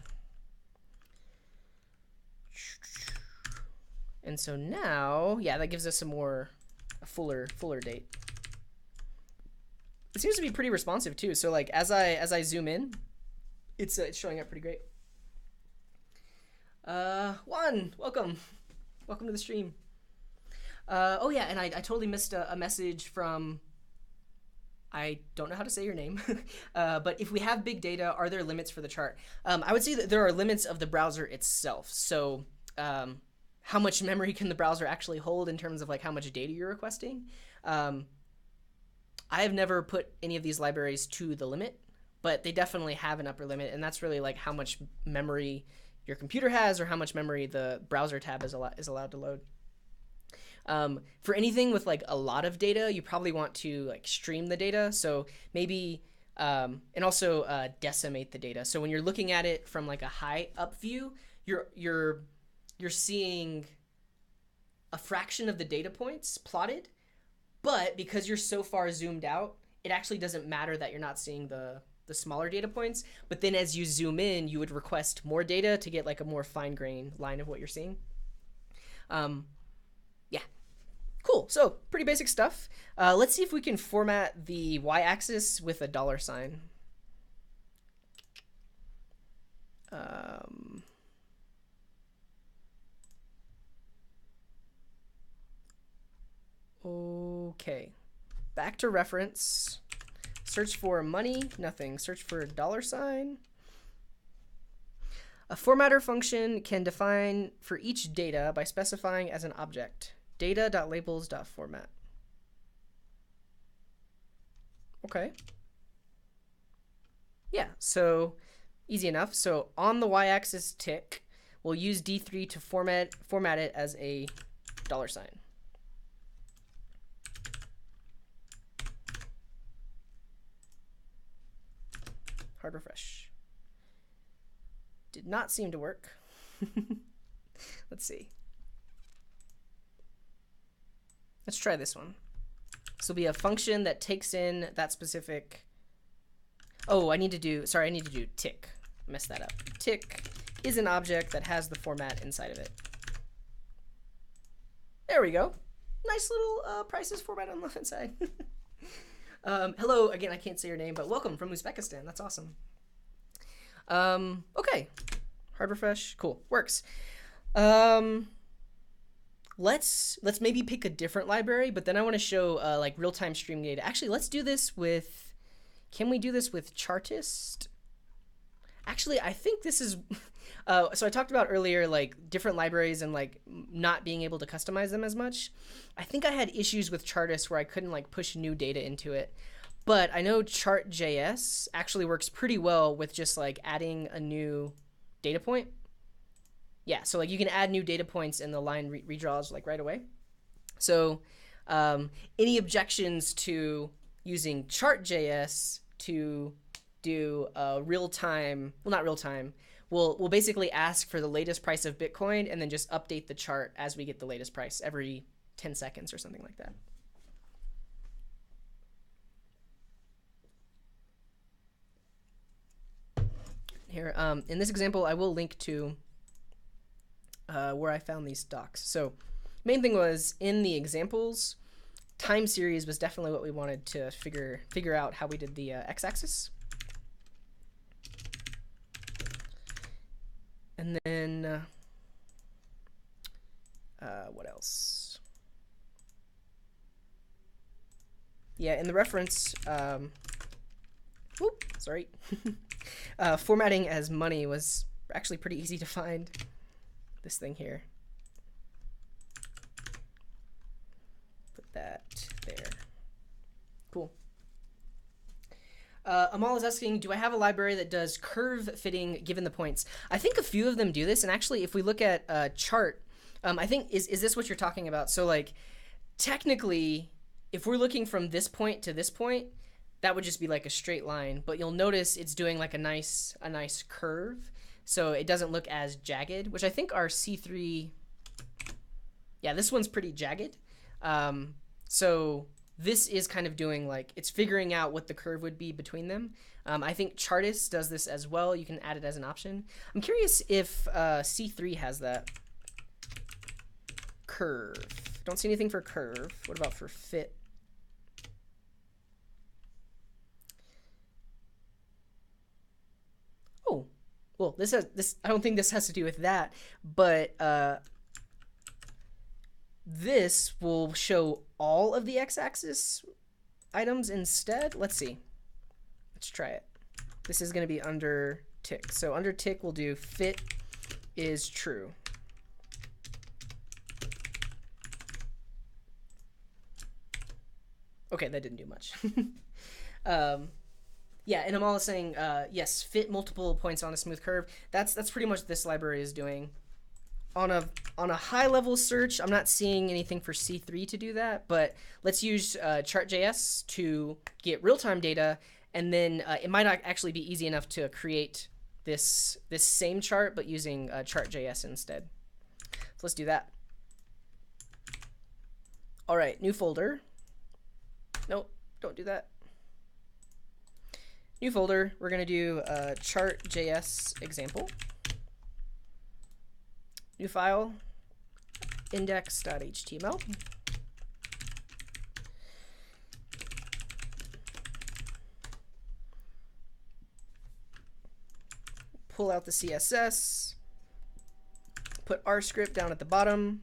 And so now, yeah, that gives us a fuller date. It seems to be pretty responsive too. So like as I zoom in, it's showing up pretty great. Juan, welcome to the stream. Oh yeah, and I totally missed a message from, I don't know how to say your name, but if we have big data, are there limits for the chart? I would say that there are limits of the browser itself. So how much memory can the browser actually hold in terms of like how much data you're requesting? I have never put any of these libraries to the limit, but they definitely have an upper limit, and that's really like how much memory your computer has or how much memory the browser tab is allowed to load. For anything with like a lot of data, you probably want to like stream the data. So maybe, and also decimate the data. So when you're looking at it from like a high up view, you're seeing a fraction of the data points plotted, but because you're so far zoomed out, it actually doesn't matter that you're not seeing the smaller data points. But then as you zoom in, you would request more data to get like a more fine-grained line of what you're seeing. Yeah, cool. So pretty basic stuff. Let's see if we can format the y-axis with a $sign. Okay, back to reference. Search for money, nothing. Search for $. A formatter function can define for each data by specifying as an object data.labels.format. Okay. Yeah, so easy enough. So on the y-axis tick, we'll use D3 to format it as a $. Hard refresh. Did not seem to work. Let's see. Let's try this one. This will be a function that takes in that specific. Oh, I need to do tick. Messed that up. Tick is an object that has the format inside of it. There we go. Nice little prices format on the left side. Hello, again, I can't say your name, but welcome from Uzbekistan. That's awesome. Okay. Hard refresh. Cool. Works. Let's maybe pick a different library, but then I want to show like real-time streaming data. Actually, let's do this with, can we do this with Chartist? Actually, I think this is, so I talked about earlier, like different libraries and like not being able to customize them as much. I think I had issues with Chartist where I couldn't like push new data into it. But I know Chart.js actually works pretty well with just like adding a new data point. Yeah, so like you can add new data points and the line redraws like right away. So any objections to using Chart.js to do real-time, well, not real-time, we'll basically ask for the latest price of Bitcoin and then just update the chart as we get the latest price every 10 seconds or something like that. Here, in this example, I will link to where I found these docs. So main thing was in the examples, time series was definitely what we wanted to figure out how we did the x-axis. And then what else? Yeah, in the reference, whoop, sorry. Formatting as money was actually pretty easy to find. This thing here. Put that there. Cool. Amal is asking, do I have a library that does curve fitting given the points? I think a few of them do this, and actually if we look at chart, I think, is this what you're talking about? So like, technically, if we're looking from this point to this point, that would just be like a straight line, but you'll notice it's doing like a nice curve, so it doesn't look as jagged, which I think our C3, yeah, this one's pretty jagged. So this is kind of doing like, it's figuring out what the curve would be between them. I think Chartist does this as well. You can add it as an option. I'm curious if C3 has that. Curve. Don't see anything for curve. What about for fit? Oh, well, this I don't think this has to do with that, but this will show all of the x-axis items instead. Let's see. Let's try it. This is going to be under tick. So under tick, we'll do fit is true. Okay, that didn't do much. Yeah, and Amal is saying, yes, fit multiple points on a smooth curve. That's pretty much what this library is doing. On a high level search, I'm not seeing anything for C3 to do that, but let's use Chart.js to get real-time data, and then it might not actually be easy enough to create this same chart, but using Chart.js instead. So let's do that. All right, new folder. Nope, don't do that. New folder, we're gonna do Chart.js example. New file, index.html. pull out the CSS, put our script down at the bottom.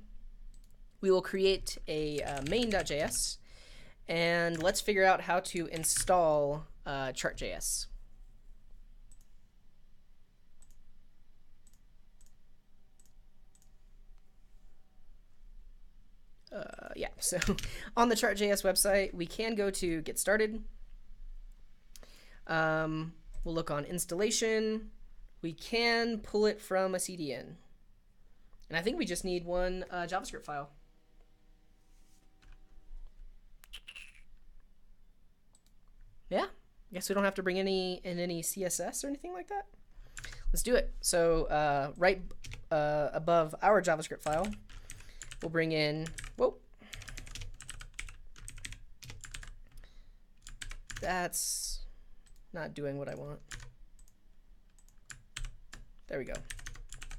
We will create a main.js, and let's figure out how to install Chart.js. Yeah, so on the Chart.js website, we can go to Get Started. We'll look on installation. We can pull it from a CDN. And I think we just need one JavaScript file. Yeah, I guess we don't have to bring any CSS or anything like that. Let's do it. So right above our JavaScript file, we'll bring in, whoa. That's not doing what I want. There we go.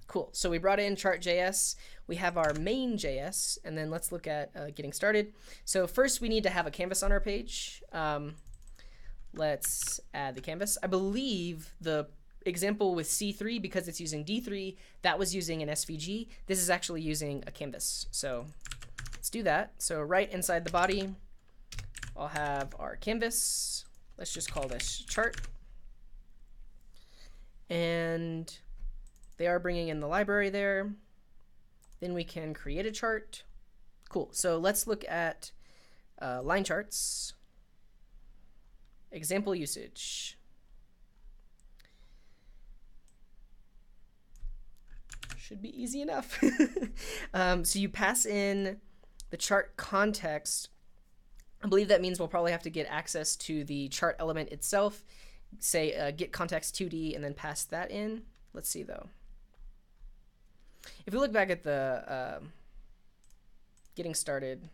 Cool. So we brought in Chart.js. We have our main.js, and then let's look at getting started. So first we need to have a canvas on our page. Let's add the canvas. I believe the example with C3, because it's using D3, that was using an SVG. This is actually using a canvas. So let's do that. So right inside the body, I'll have our canvas. Let's just call this chart. And they are bringing in the library there. Then we can create a chart. Cool. So let's look at line charts. Example usage. Should be easy enough. So you pass in the chart context. I believe that means we'll probably have to get access to the chart element itself. Say get context 2D and then pass that in. Let's see though. If we look back at the getting started,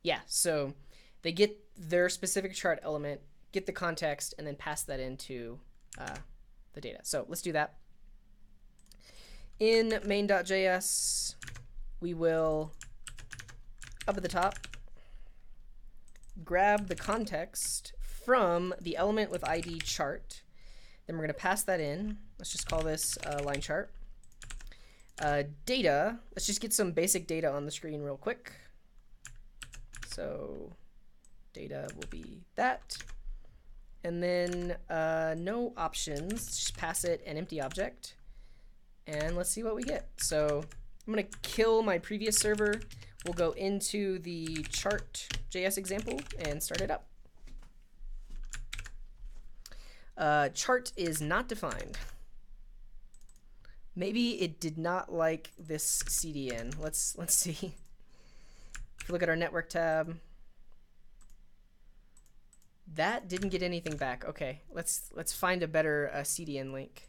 yeah, so they get their specific chart element, get the context, and then pass that into the data. So let's do that. In main.js, we will, up at the top, grab the context from the element with ID chart. Then we're going to pass that in. Let's just call this line chart. Data, let's just get some basic data on the screen real quick. So data will be that. And then no options, just pass it an empty object. And let's see what we get. So I'm going to kill my previous server. We'll go into the Chart.js example and start it up. Chart is not defined. Maybe it did not like this CDN. Let's see. If you look at our network tab, that didn't get anything back. Okay, let's find a better CDN link.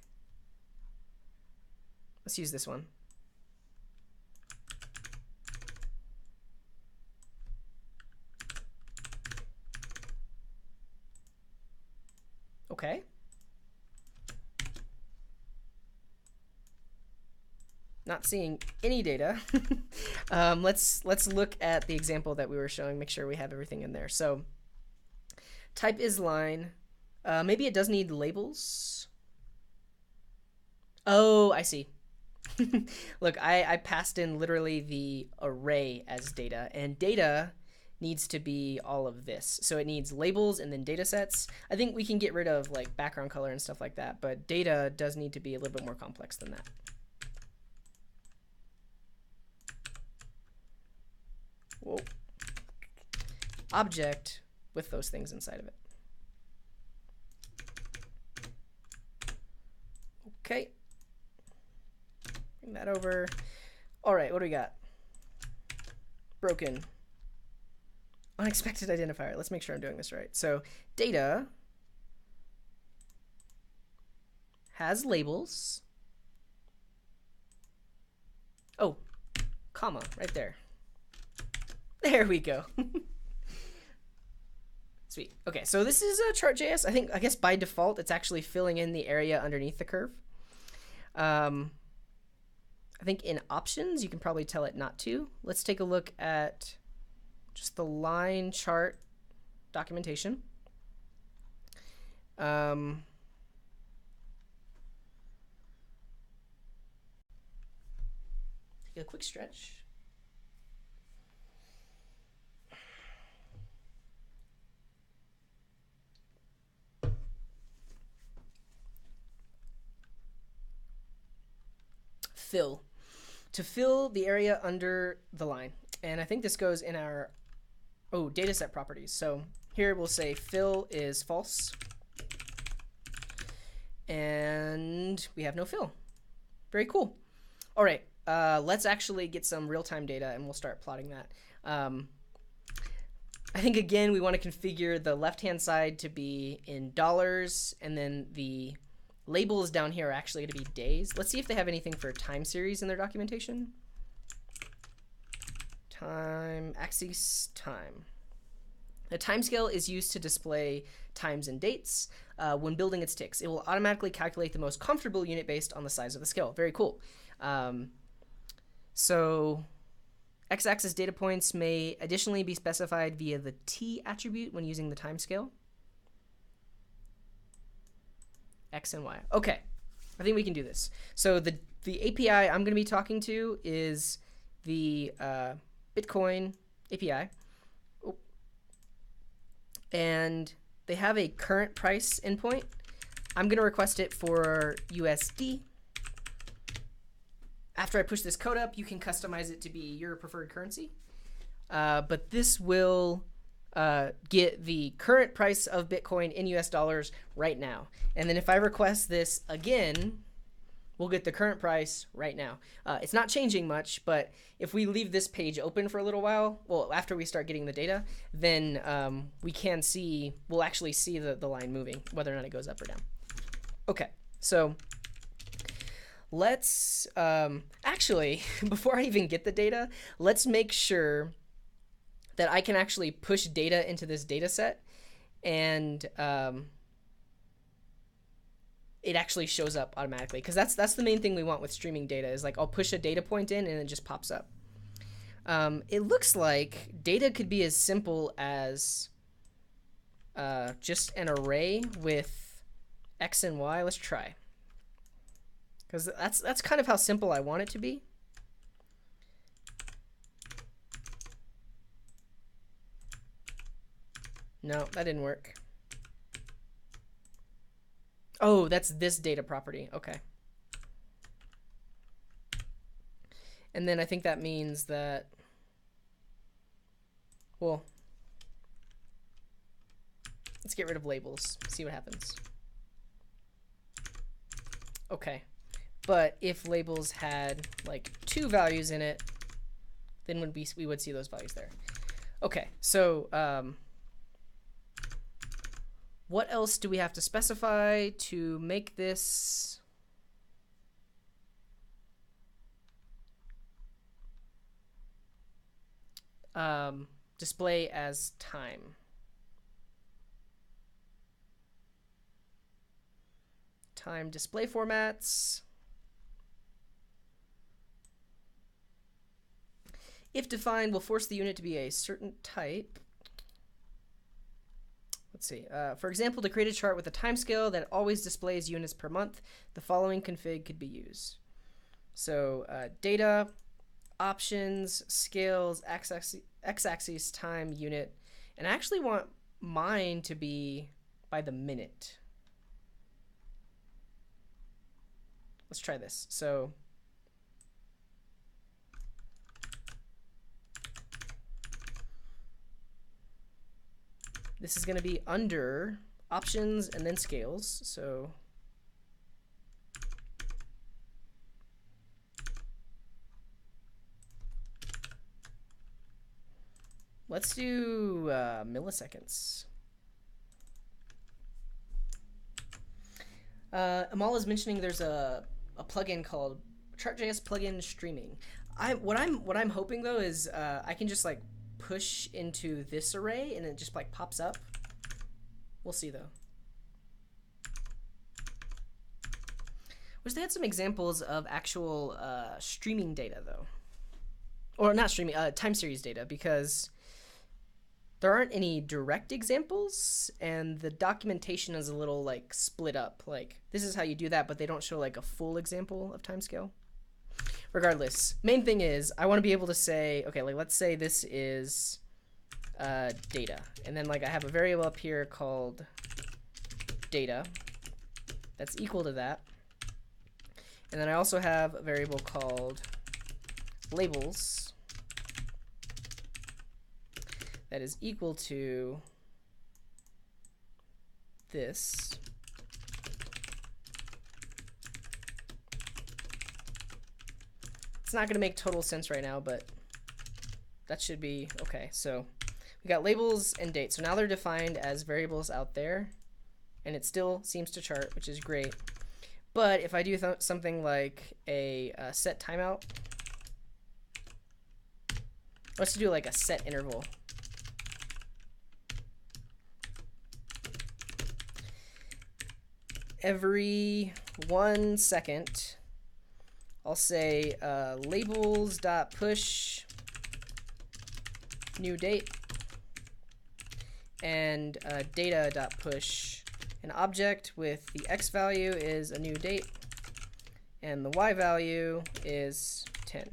Let's use this one. Okay. Not seeing any data. Let's look at the example that we were showing, make sure we have everything in there. So type is line. Maybe it does need labels. Oh, I see. Look, I passed in literally the array as data, and data needs to be all of this. So it needs labels and then data sets. I think we can get rid of like background color and stuff like that, but data does need to be a little bit more complex than that. Whoa. Object with those things inside of it. Okay. Bring that over. All right, what do we got? Broken. Unexpected identifier. Let's make sure I'm doing this right. So data has labels. Oh, comma, right there. There we go. Sweet. Okay, so this is a Chart.js. I guess by default, it's actually filling in the area underneath the curve. I think in options, you can probably tell it not to. Let's take a look at just the line chart documentation. a quick stretch. Fill. To fill the area under the line. And I think this goes in our dataset properties. So here we'll say fill is false. And we have no fill. Very cool. All right, let's actually get some real-time data and we'll start plotting that. I think, again, we want to configure the left-hand side to be in dollars, and then the labels down here are actually going to be days. Let's see if they have anything for time series in their documentation. Time, axis, time. The timescale is used to display times and dates. When building its ticks, it will automatically calculate the most comfortable unit based on the size of the scale. Very cool. So x-axis data points may additionally be specified via the t attribute when using the timescale. X and Y. Okay, I think we can do this. So the API I'm going to be talking to is the Bitcoin API. And they have a current price endpoint. I'm going to request it for USD. After I push this code up, you can customize it to be your preferred currency. But this will get the current price of Bitcoin in US dollars right now. And then if I request this again, we'll get the current price right now. It's not changing much, but if we leave this page open for a little while, well, after we start getting the data, then we'll actually see the line moving, whether or not it goes up or down. Okay, so let's actually, before I even get the data, let's make sure that I can actually push data into this data set and it actually shows up automatically, because that's the main thing we want with streaming data, is like I'll push a data point in and it just pops up. It looks like data could be as simple as just an array with X and Y. Let's try, because that's kind of how simple I want it to be. No, that didn't work. Oh, that's this data property. Okay. And then I think that means that, well, let's get rid of labels, see what happens. Okay. But if labels had like 2 values in it, then we would see those values there. Okay, so what else do we have to specify to make this display as time? Time display formats. If defined, will force the unit to be a certain type. Let's see. For example, to create a chart with a timescale that always displays units per month, the following config could be used. So data, options, scales, x-axis, time, unit. And I actually want mine to be by the minute. Let's try this. So this is going to be under options and then scales. So let's do milliseconds. Amal is mentioning there's a plugin called Chart.js plugin streaming. What I'm hoping though is I can just like push into this array and it just like pops up. We'll see though. Wish they had some examples of actual streaming data though, or not streaming, time series data, because there aren't any direct examples and the documentation is a little like split up. Like this is how you do that, but they don't show like a full example of timescale. regardless, main thing is I want to be able to say, okay, like let's say this is data, and then like I have a variable up here called data that's equal to that, and then I also have a variable called labels that is equal to this. It's not going to make total sense right now, but that should be okay. So we got labels and date. So now they're defined as variables out there, and it still seems to chart, which is great. But if I do something like a set timeout, let's do like a set interval. Every 1 second, I'll say labels.push new date, and data.push an object with the x value is a new date, and the y value is 10.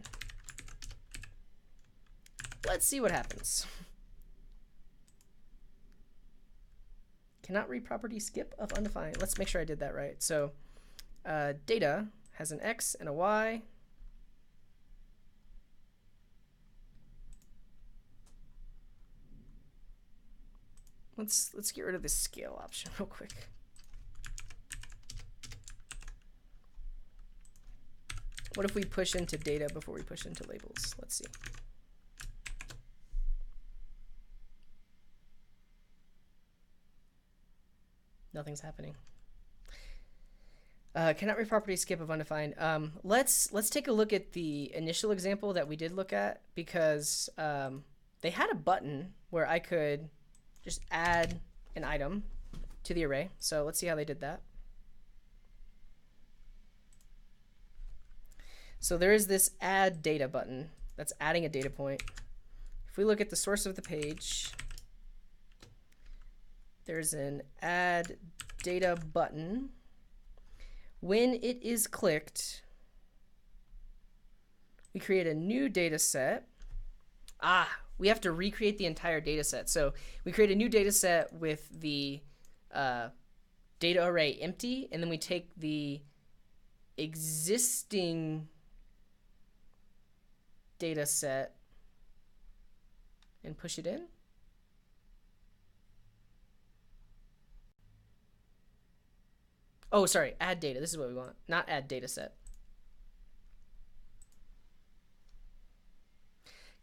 Let's see what happens. Cannot read property skip of undefined. Let's make sure I did that right. So data has an x and a y. Let's get rid of this scale option real quick. What if we push into data before we push into labels? Let's see. Nothing's happening. Cannot read property skip of undefined. Let's take a look at the initial example that we did look at, because they had a button where I could just add an item to the array. So let's see how they did that. So there is this add data button that's adding a data point. If we look at the source of the page, there's an add data button. When it is clicked, we create a new data set. We have to recreate the entire data set. So we create a new data set with the data array empty, and then we take the existing data set and push it in. Oh, sorry, add data. This is what we want, not add data set.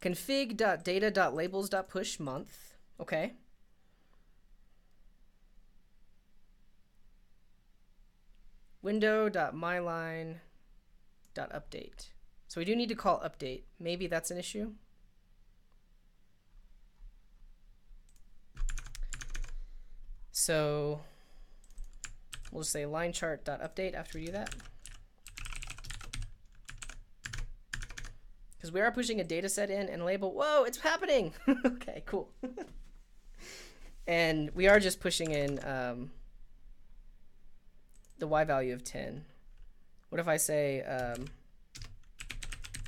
Config.data.labels.push month. Okay. Window.myline.update. So we do need to call update. Maybe that's an issue. So we'll just say line chart.update after we do that. Because we are pushing a data set in and a label. Whoa, it's happening. Okay, cool. And we are just pushing in the y value of 10. What if I say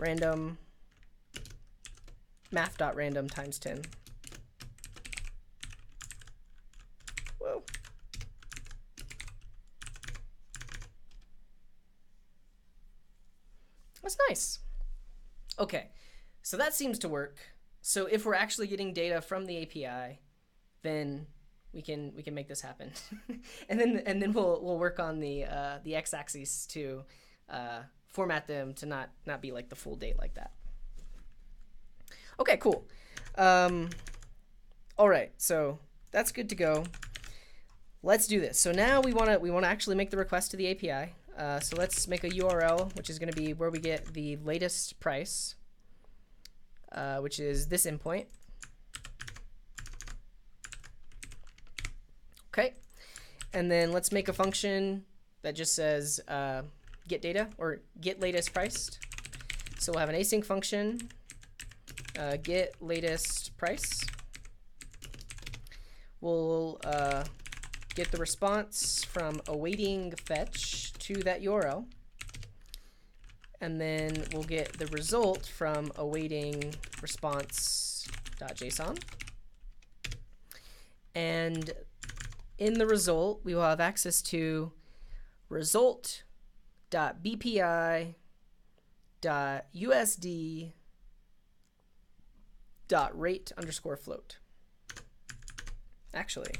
random math.random times 10? Whoa. That's nice. Okay, so that seems to work. So if we're actually getting data from the API, then we can make this happen. and then we'll work on the x-axis to format them to not be like the full date like that. Okay, cool. All right, so that's good to go. Let's do this. So now we want to actually make the request to the API. So let's make a URL, which is going to be where we get the latest price, which is this endpoint. Okay, and then let's make a function that just says get data or get latest priced. So we'll have an async function, get latest price. We'll get the response from awaiting fetch to that URL. and then we'll get the result from awaiting response.json. And in the result, we will have access to result.bpi.usd.rate_float. Actually,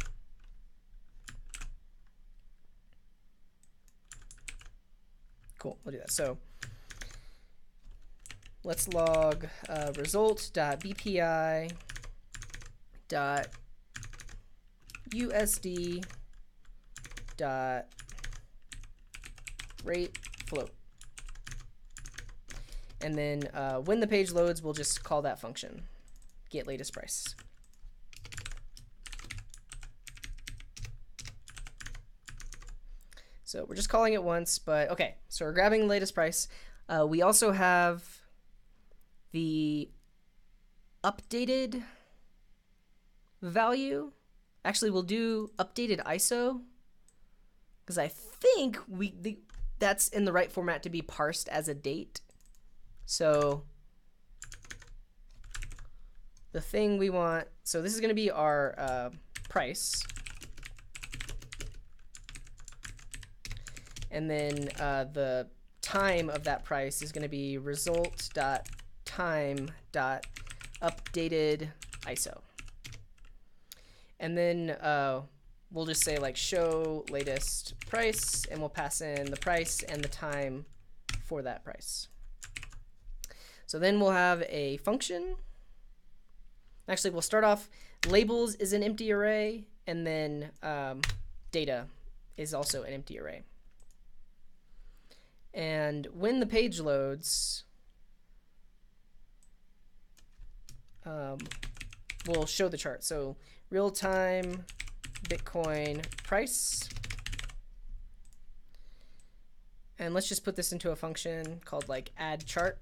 cool, we'll do that. So let's log result.bpi.usd.rateFloat. And then when the page loads, we'll just call that function, get latest price. So we're just calling it once, but okay, so we're grabbing the latest price. We also have the updated value. Actually, we'll do updated ISO because I think that's in the right format to be parsed as a date. So the thing we want, so this is going to be our price. And then the time of that price is going to be result.time.updated ISO. And then we'll just say like show latest price, and we'll pass in the price and the time for that price. So then we'll have a function. Actually, we'll start off, labels is an empty array, and then data is also an empty array. And when the page loads, we'll show the chart. So real-time Bitcoin price. And let's just put this into a function called like add chart.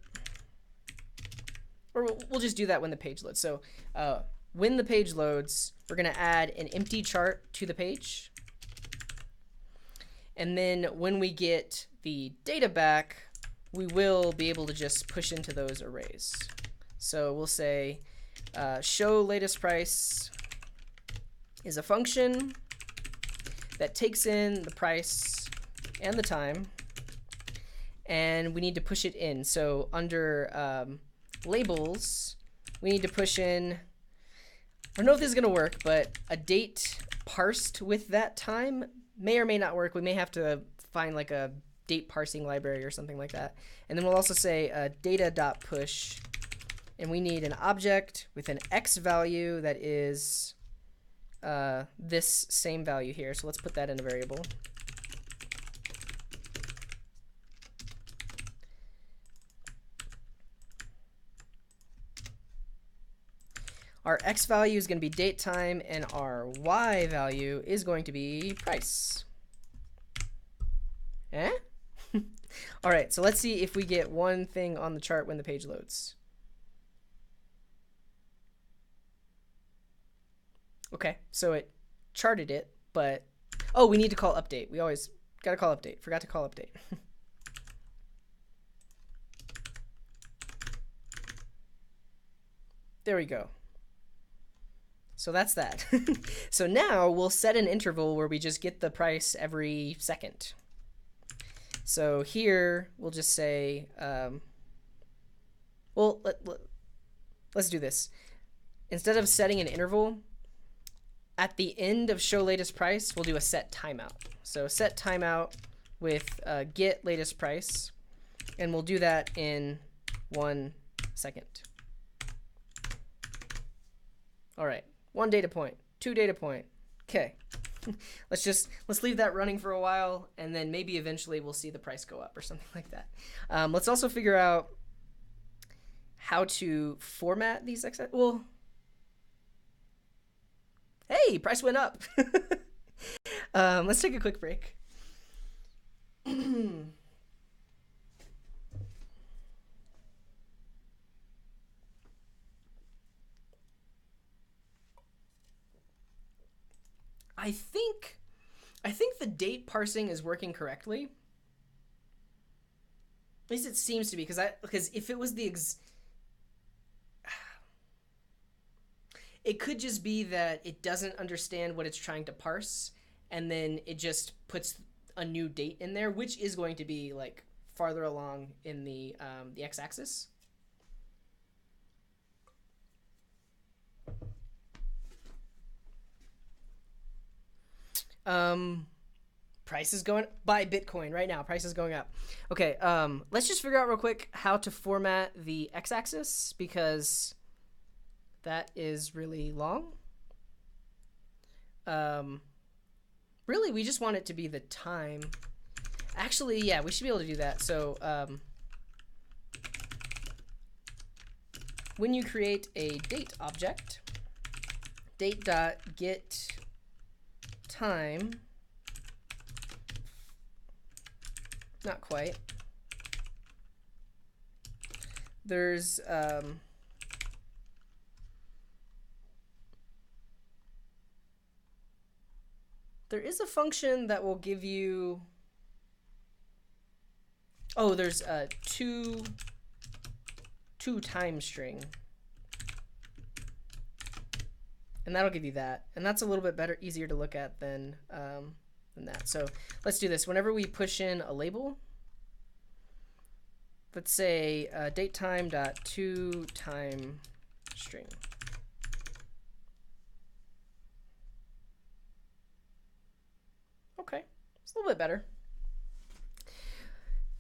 Or we'll just do that when the page loads. So when the page loads, we're going to add an empty chart to the page. And then when we get the data back, we will be able to just push into those arrays. So we'll say show latest price is a function that takes in the price and the time, and we need to push it in. So under labels, we need to push in, I don't know if this is going to work, but a date parsed with that time may or may not work. We may have to find like a date parsing library or something like that. And then we'll also say data.push, and we need an object with an x value that is this same value here. So let's put that in a variable. Our x value is going to be date time, and our y value is going to be price. Eh? All right, so let's see if we get one thing on the chart when the page loads. Okay, so it charted it, but oh, we need to call update. We always got to call update. Forgot to call update. There we go. So that's that. So now we'll set an interval where we just get the price every second. So here we'll just say, well, let's do this. Instead of setting an interval, at the end of show latest price, we'll do a set timeout. So set timeout with get latest price, and we'll do that in 1 second. All right. 1 data point, 2 data point. Okay. let's leave that running for a while, and then maybe eventually we'll see the price go up or something like that. Let's also figure out how to format these. Well, hey, price went up. Let's take a quick break. I think the date parsing is working correctly. At least it seems to be, because if it was it could just be that it doesn't understand what it's trying to parse, and then it just puts a new date in there, which is going to be like farther along in the x-axis. Price is going, buy Bitcoin right now. Price is going up. Okay. Let's just figure out real quick how to format the x-axis, because that is really long. Really, we just want it to be the time. Actually, yeah, we should be able to do that. So, when you create a date object, date.get time, not quite. There's there is a function that will give you, oh, there's a to time string, and that'll give you that, and that's a little bit better, easier to look at than that. So let's do this. Whenever we push in a label, let's say datetime dot to time string. Okay, it's a little bit better.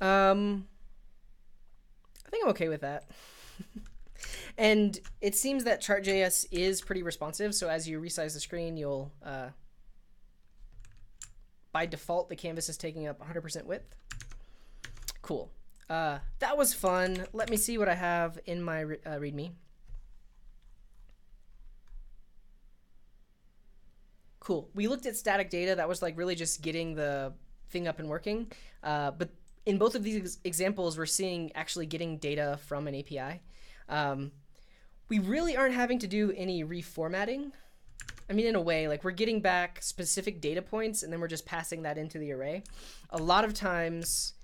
I think I'm okay with that. And it seems that Chart.js is pretty responsive, so as you resize the screen, you'll by default the canvas is taking up 100% width. Cool. That was fun. Let me see what I have in my README. Cool. We looked at static data. That was like really just getting the thing up and working. But in both of these examples, we're seeing actually getting data from an API. We really aren't having to do any reformatting. I mean, in a way, like we're getting back specific data points and then we're just passing that into the array. A lot of times,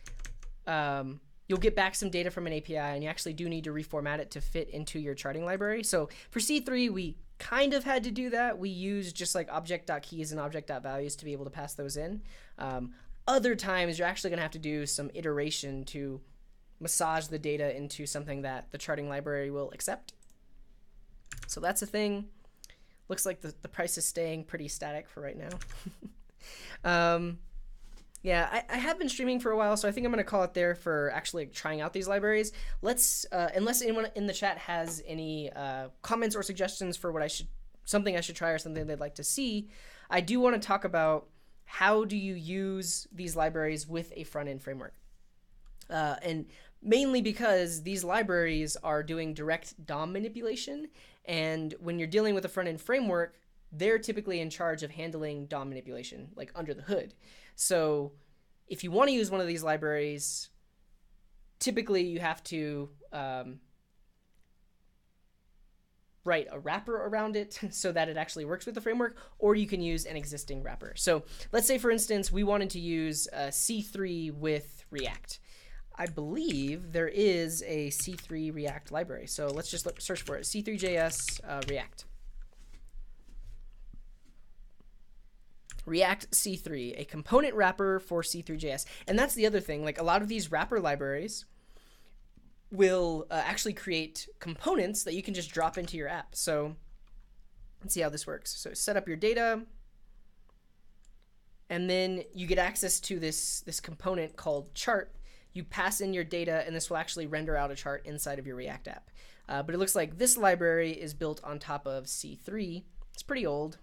you'll get back some data from an API and you actually do need to reformat it to fit into your charting library. So for C3, we kind of had to do that. We used just like object.keys and object.values to be able to pass those in. Other times, you're actually going to have to do some iteration to massage the data into something that the charting library will accept. So that's a thing. Looks like the price is staying pretty static for right now. Yeah, I have been streaming for a while, so I think I'm going to call it there for actually trying out these libraries. Let's, unless anyone in the chat has any comments or suggestions for what something I should try or something they'd like to see, I do want to talk about how do you use these libraries with a front-end framework. And mainly because these libraries are doing direct DOM manipulation, and when you're dealing with a front-end framework, they're typically in charge of handling DOM manipulation, like under the hood. So if you want to use one of these libraries, typically you have to write a wrapper around it so that it actually works with the framework, or you can use an existing wrapper. So let's say, for instance, we wanted to use C3 with React. I believe there is a C3 React library. So let's just search for it, C3.js React. React C3, a component wrapper for C3.js. And that's the other thing. Like a lot of these wrapper libraries will actually create components that you can just drop into your app. So let's see how this works. So set up your data, and then you get access to this component called chart. You pass in your data, and this will actually render out a chart inside of your React app. But it looks like this library is built on top of C3. It's pretty old.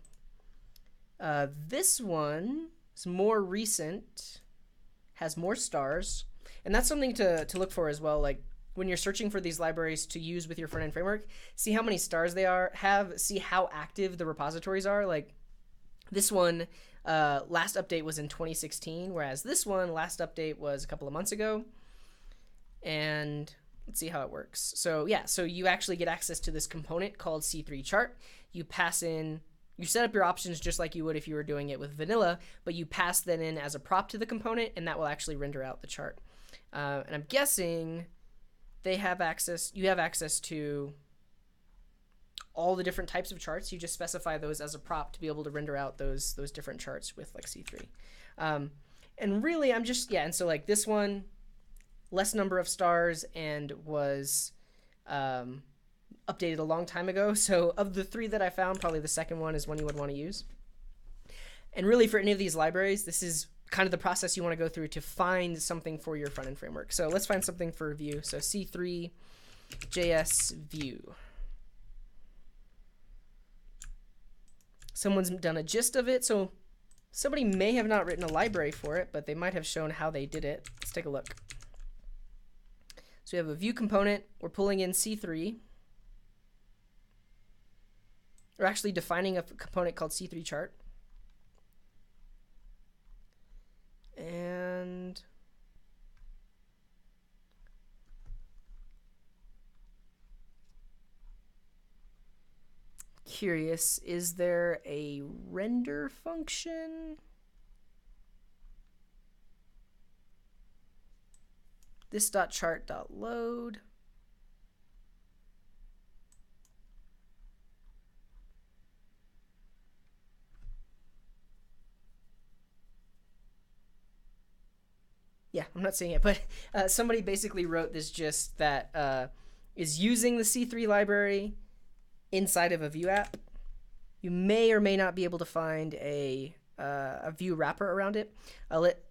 This one is more recent, has more stars, and that's something to look for as well. Like when you're searching for these libraries to use with your front-end framework, see how many stars they have, see how active the repositories are. Like this one, last update was in 2016, whereas this one, last update was a couple of months ago. And let's see how it works. So yeah, so you actually get access to this component called C3 chart. You pass in, you set up your options just like you would if you were doing it with vanilla, but you pass that in as a prop to the component, and that will actually render out the chart. And I'm guessing they have access, you have access to all the different types of charts. You just specify those as a prop to be able to render out those different charts with like C3. And really I'm just, and so like this one, less number of stars and was updated a long time ago. So of the 3 that I found, probably the second one is one you would want to use. And really for any of these libraries, this is kind of the process you want to go through to find something for your front-end framework. So let's find something for Vue. So C3.js Vue. Someone's done a gist of it. So somebody may have not written a library for it, but they might have shown how they did it. Let's take a look. So we have a Vue component. We're pulling in C3. We're actually defining a component called C3 chart. And curious, is there a render function? This.chart.load. Yeah, I'm not seeing it, but somebody basically wrote this gist that is using the C3 library inside of a Vue app. You may or may not be able to find a Vue wrapper around it.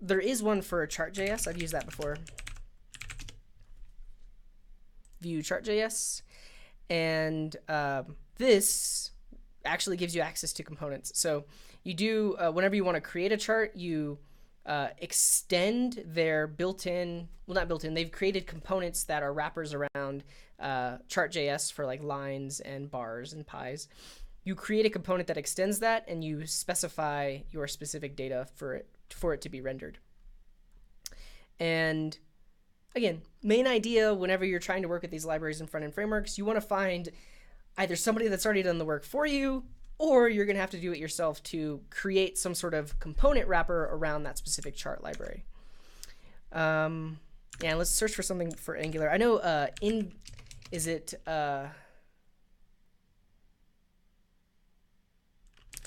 There is one for Chart.js. I've used that before. Vue Chart.js. And this actually gives you access to components. So you do, whenever you want to create a chart, you extend their built-in, well, not built-in, they've created components that are wrappers around Chart.js for like lines and bars and pies. You create a component that extends that and you specify your specific data for it to be rendered. And again, main idea whenever you're trying to work with these libraries and front-end frameworks, you want to find either somebody that's already done the work for you, or you're going to have to do it yourself to create some sort of component wrapper around that specific chart library. Yeah, let's search for something for Angular. I know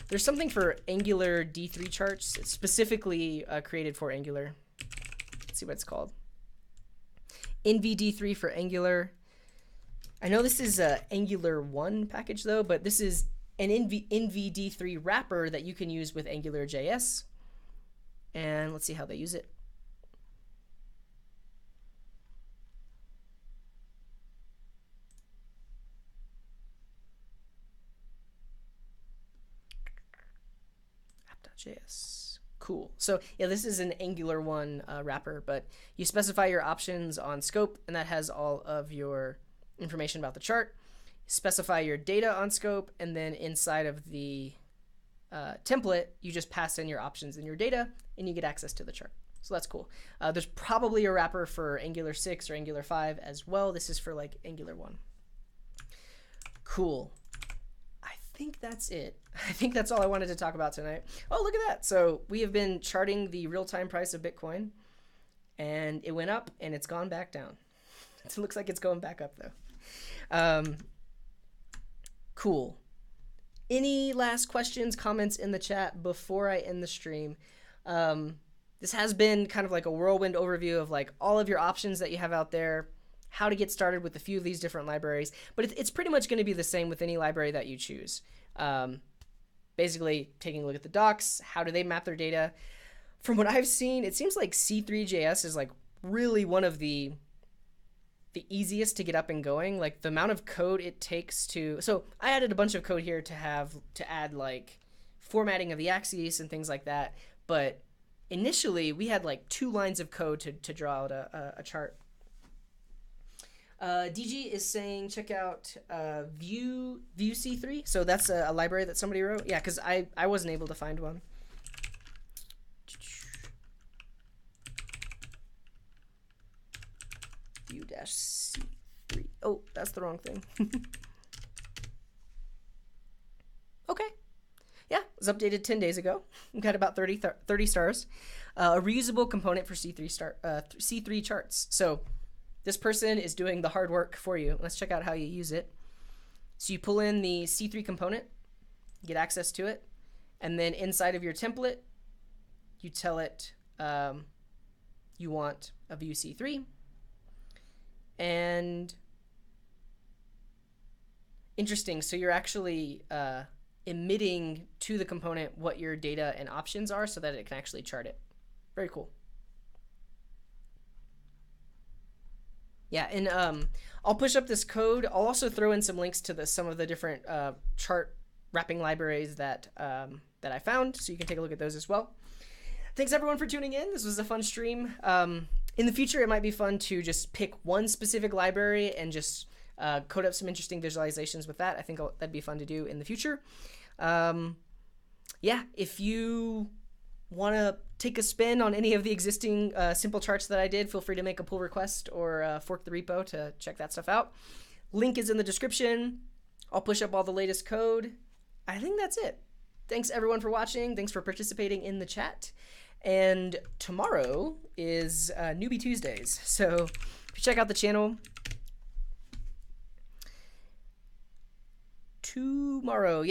there's something for Angular D3 charts. It's specifically created for Angular. Let's see what it's called. NVD3 for Angular. I know this is a Angular 1 package though, but this is an NVD3 wrapper that you can use with Angular.js. And let's see how they use it. App.js. Cool. So yeah, this is an Angular 1 wrapper, but you specify your options on scope, and that has all of your information about the chart. Specify your data on scope, and then inside of the template, you just pass in your options and your data, and you get access to the chart. So that's cool. There's probably a wrapper for Angular 6 or Angular 5 as well. This is for like Angular 1. Cool. I think that's it. I think that's all I wanted to talk about tonight. Oh, look at that. So we have been charting the real-time price of Bitcoin, and it went up, and it's gone back down. It looks like it's going back up, though. Cool. Any last questions, comments in the chat before I end the stream? This has been kind of like a whirlwind overview of like all of your options that you have out there, how to get started with a few of these different libraries, but it's pretty much going to be the same with any library that you choose. Basically taking a look at the docs, how do they map their data? From what I've seen, it seems like C3.js is like really one of the easiest to get up and going. Like the amount of code it takes to, so I added a bunch of code here to add like formatting of the axes and things like that. But initially we had like 2 lines of code to draw out a chart. DG is saying, check out Vue C3. So that's a library that somebody wrote. Yeah, because I wasn't able to find one. Vue-C3. Oh, that's the wrong thing. Okay. Yeah, it was updated 10 days ago. We've got about 30 stars. a reusable component for C3 charts. So this person is doing the hard work for you. Let's check out how you use it. So you pull in the C3 component, get access to it, and then inside of your template, you tell it you want a view C3. And interesting, so you're actually emitting to the component what your data and options are so that it can actually chart it. Very cool. Yeah, and I'll push up this code. I'll also throw in some links to some of the different chart wrapping libraries that I found, so you can take a look at those as well. Thanks everyone for tuning in. This was a fun stream. In the future, it might be fun to just pick one specific library and just code up some interesting visualizations with that. I think that'd be fun to do in the future. Yeah, if you want to take a spin on any of the existing simple charts that I did, feel free to make a pull request or fork the repo to check that stuff out. Link is in the description. I'll push up all the latest code. I think that's it. Thanks everyone for watching. Thanks for participating in the chat. And tomorrow is Newbie Tuesdays. So if you check out the channel, tomorrow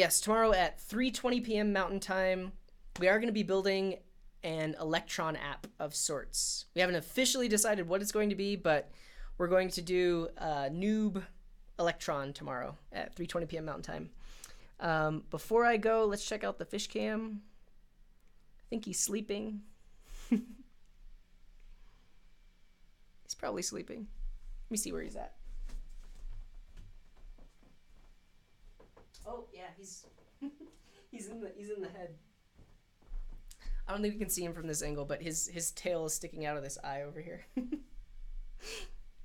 at 3:20 p.m. Mountain Time, we are going to be building an Electron app of sorts. We haven't officially decided what it's going to be, but we're going to do Noob Electron tomorrow at 3:20 p.m. Mountain Time. Before I go, let's check out the fish cam. I think he's sleeping. He's probably sleeping. Let me see where he's at. Oh yeah, he's he's in the head. I don't think we can see him from this angle, but his tail is sticking out of this eye over here.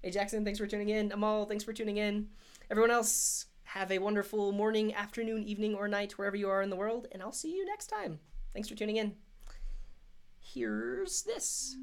Hey Jackson, thanks for tuning in. Amal, thanks for tuning in. Everyone else, have a wonderful morning, afternoon, evening, or night, wherever you are in the world, and I'll see you next time. Thanks for tuning in. Here's this.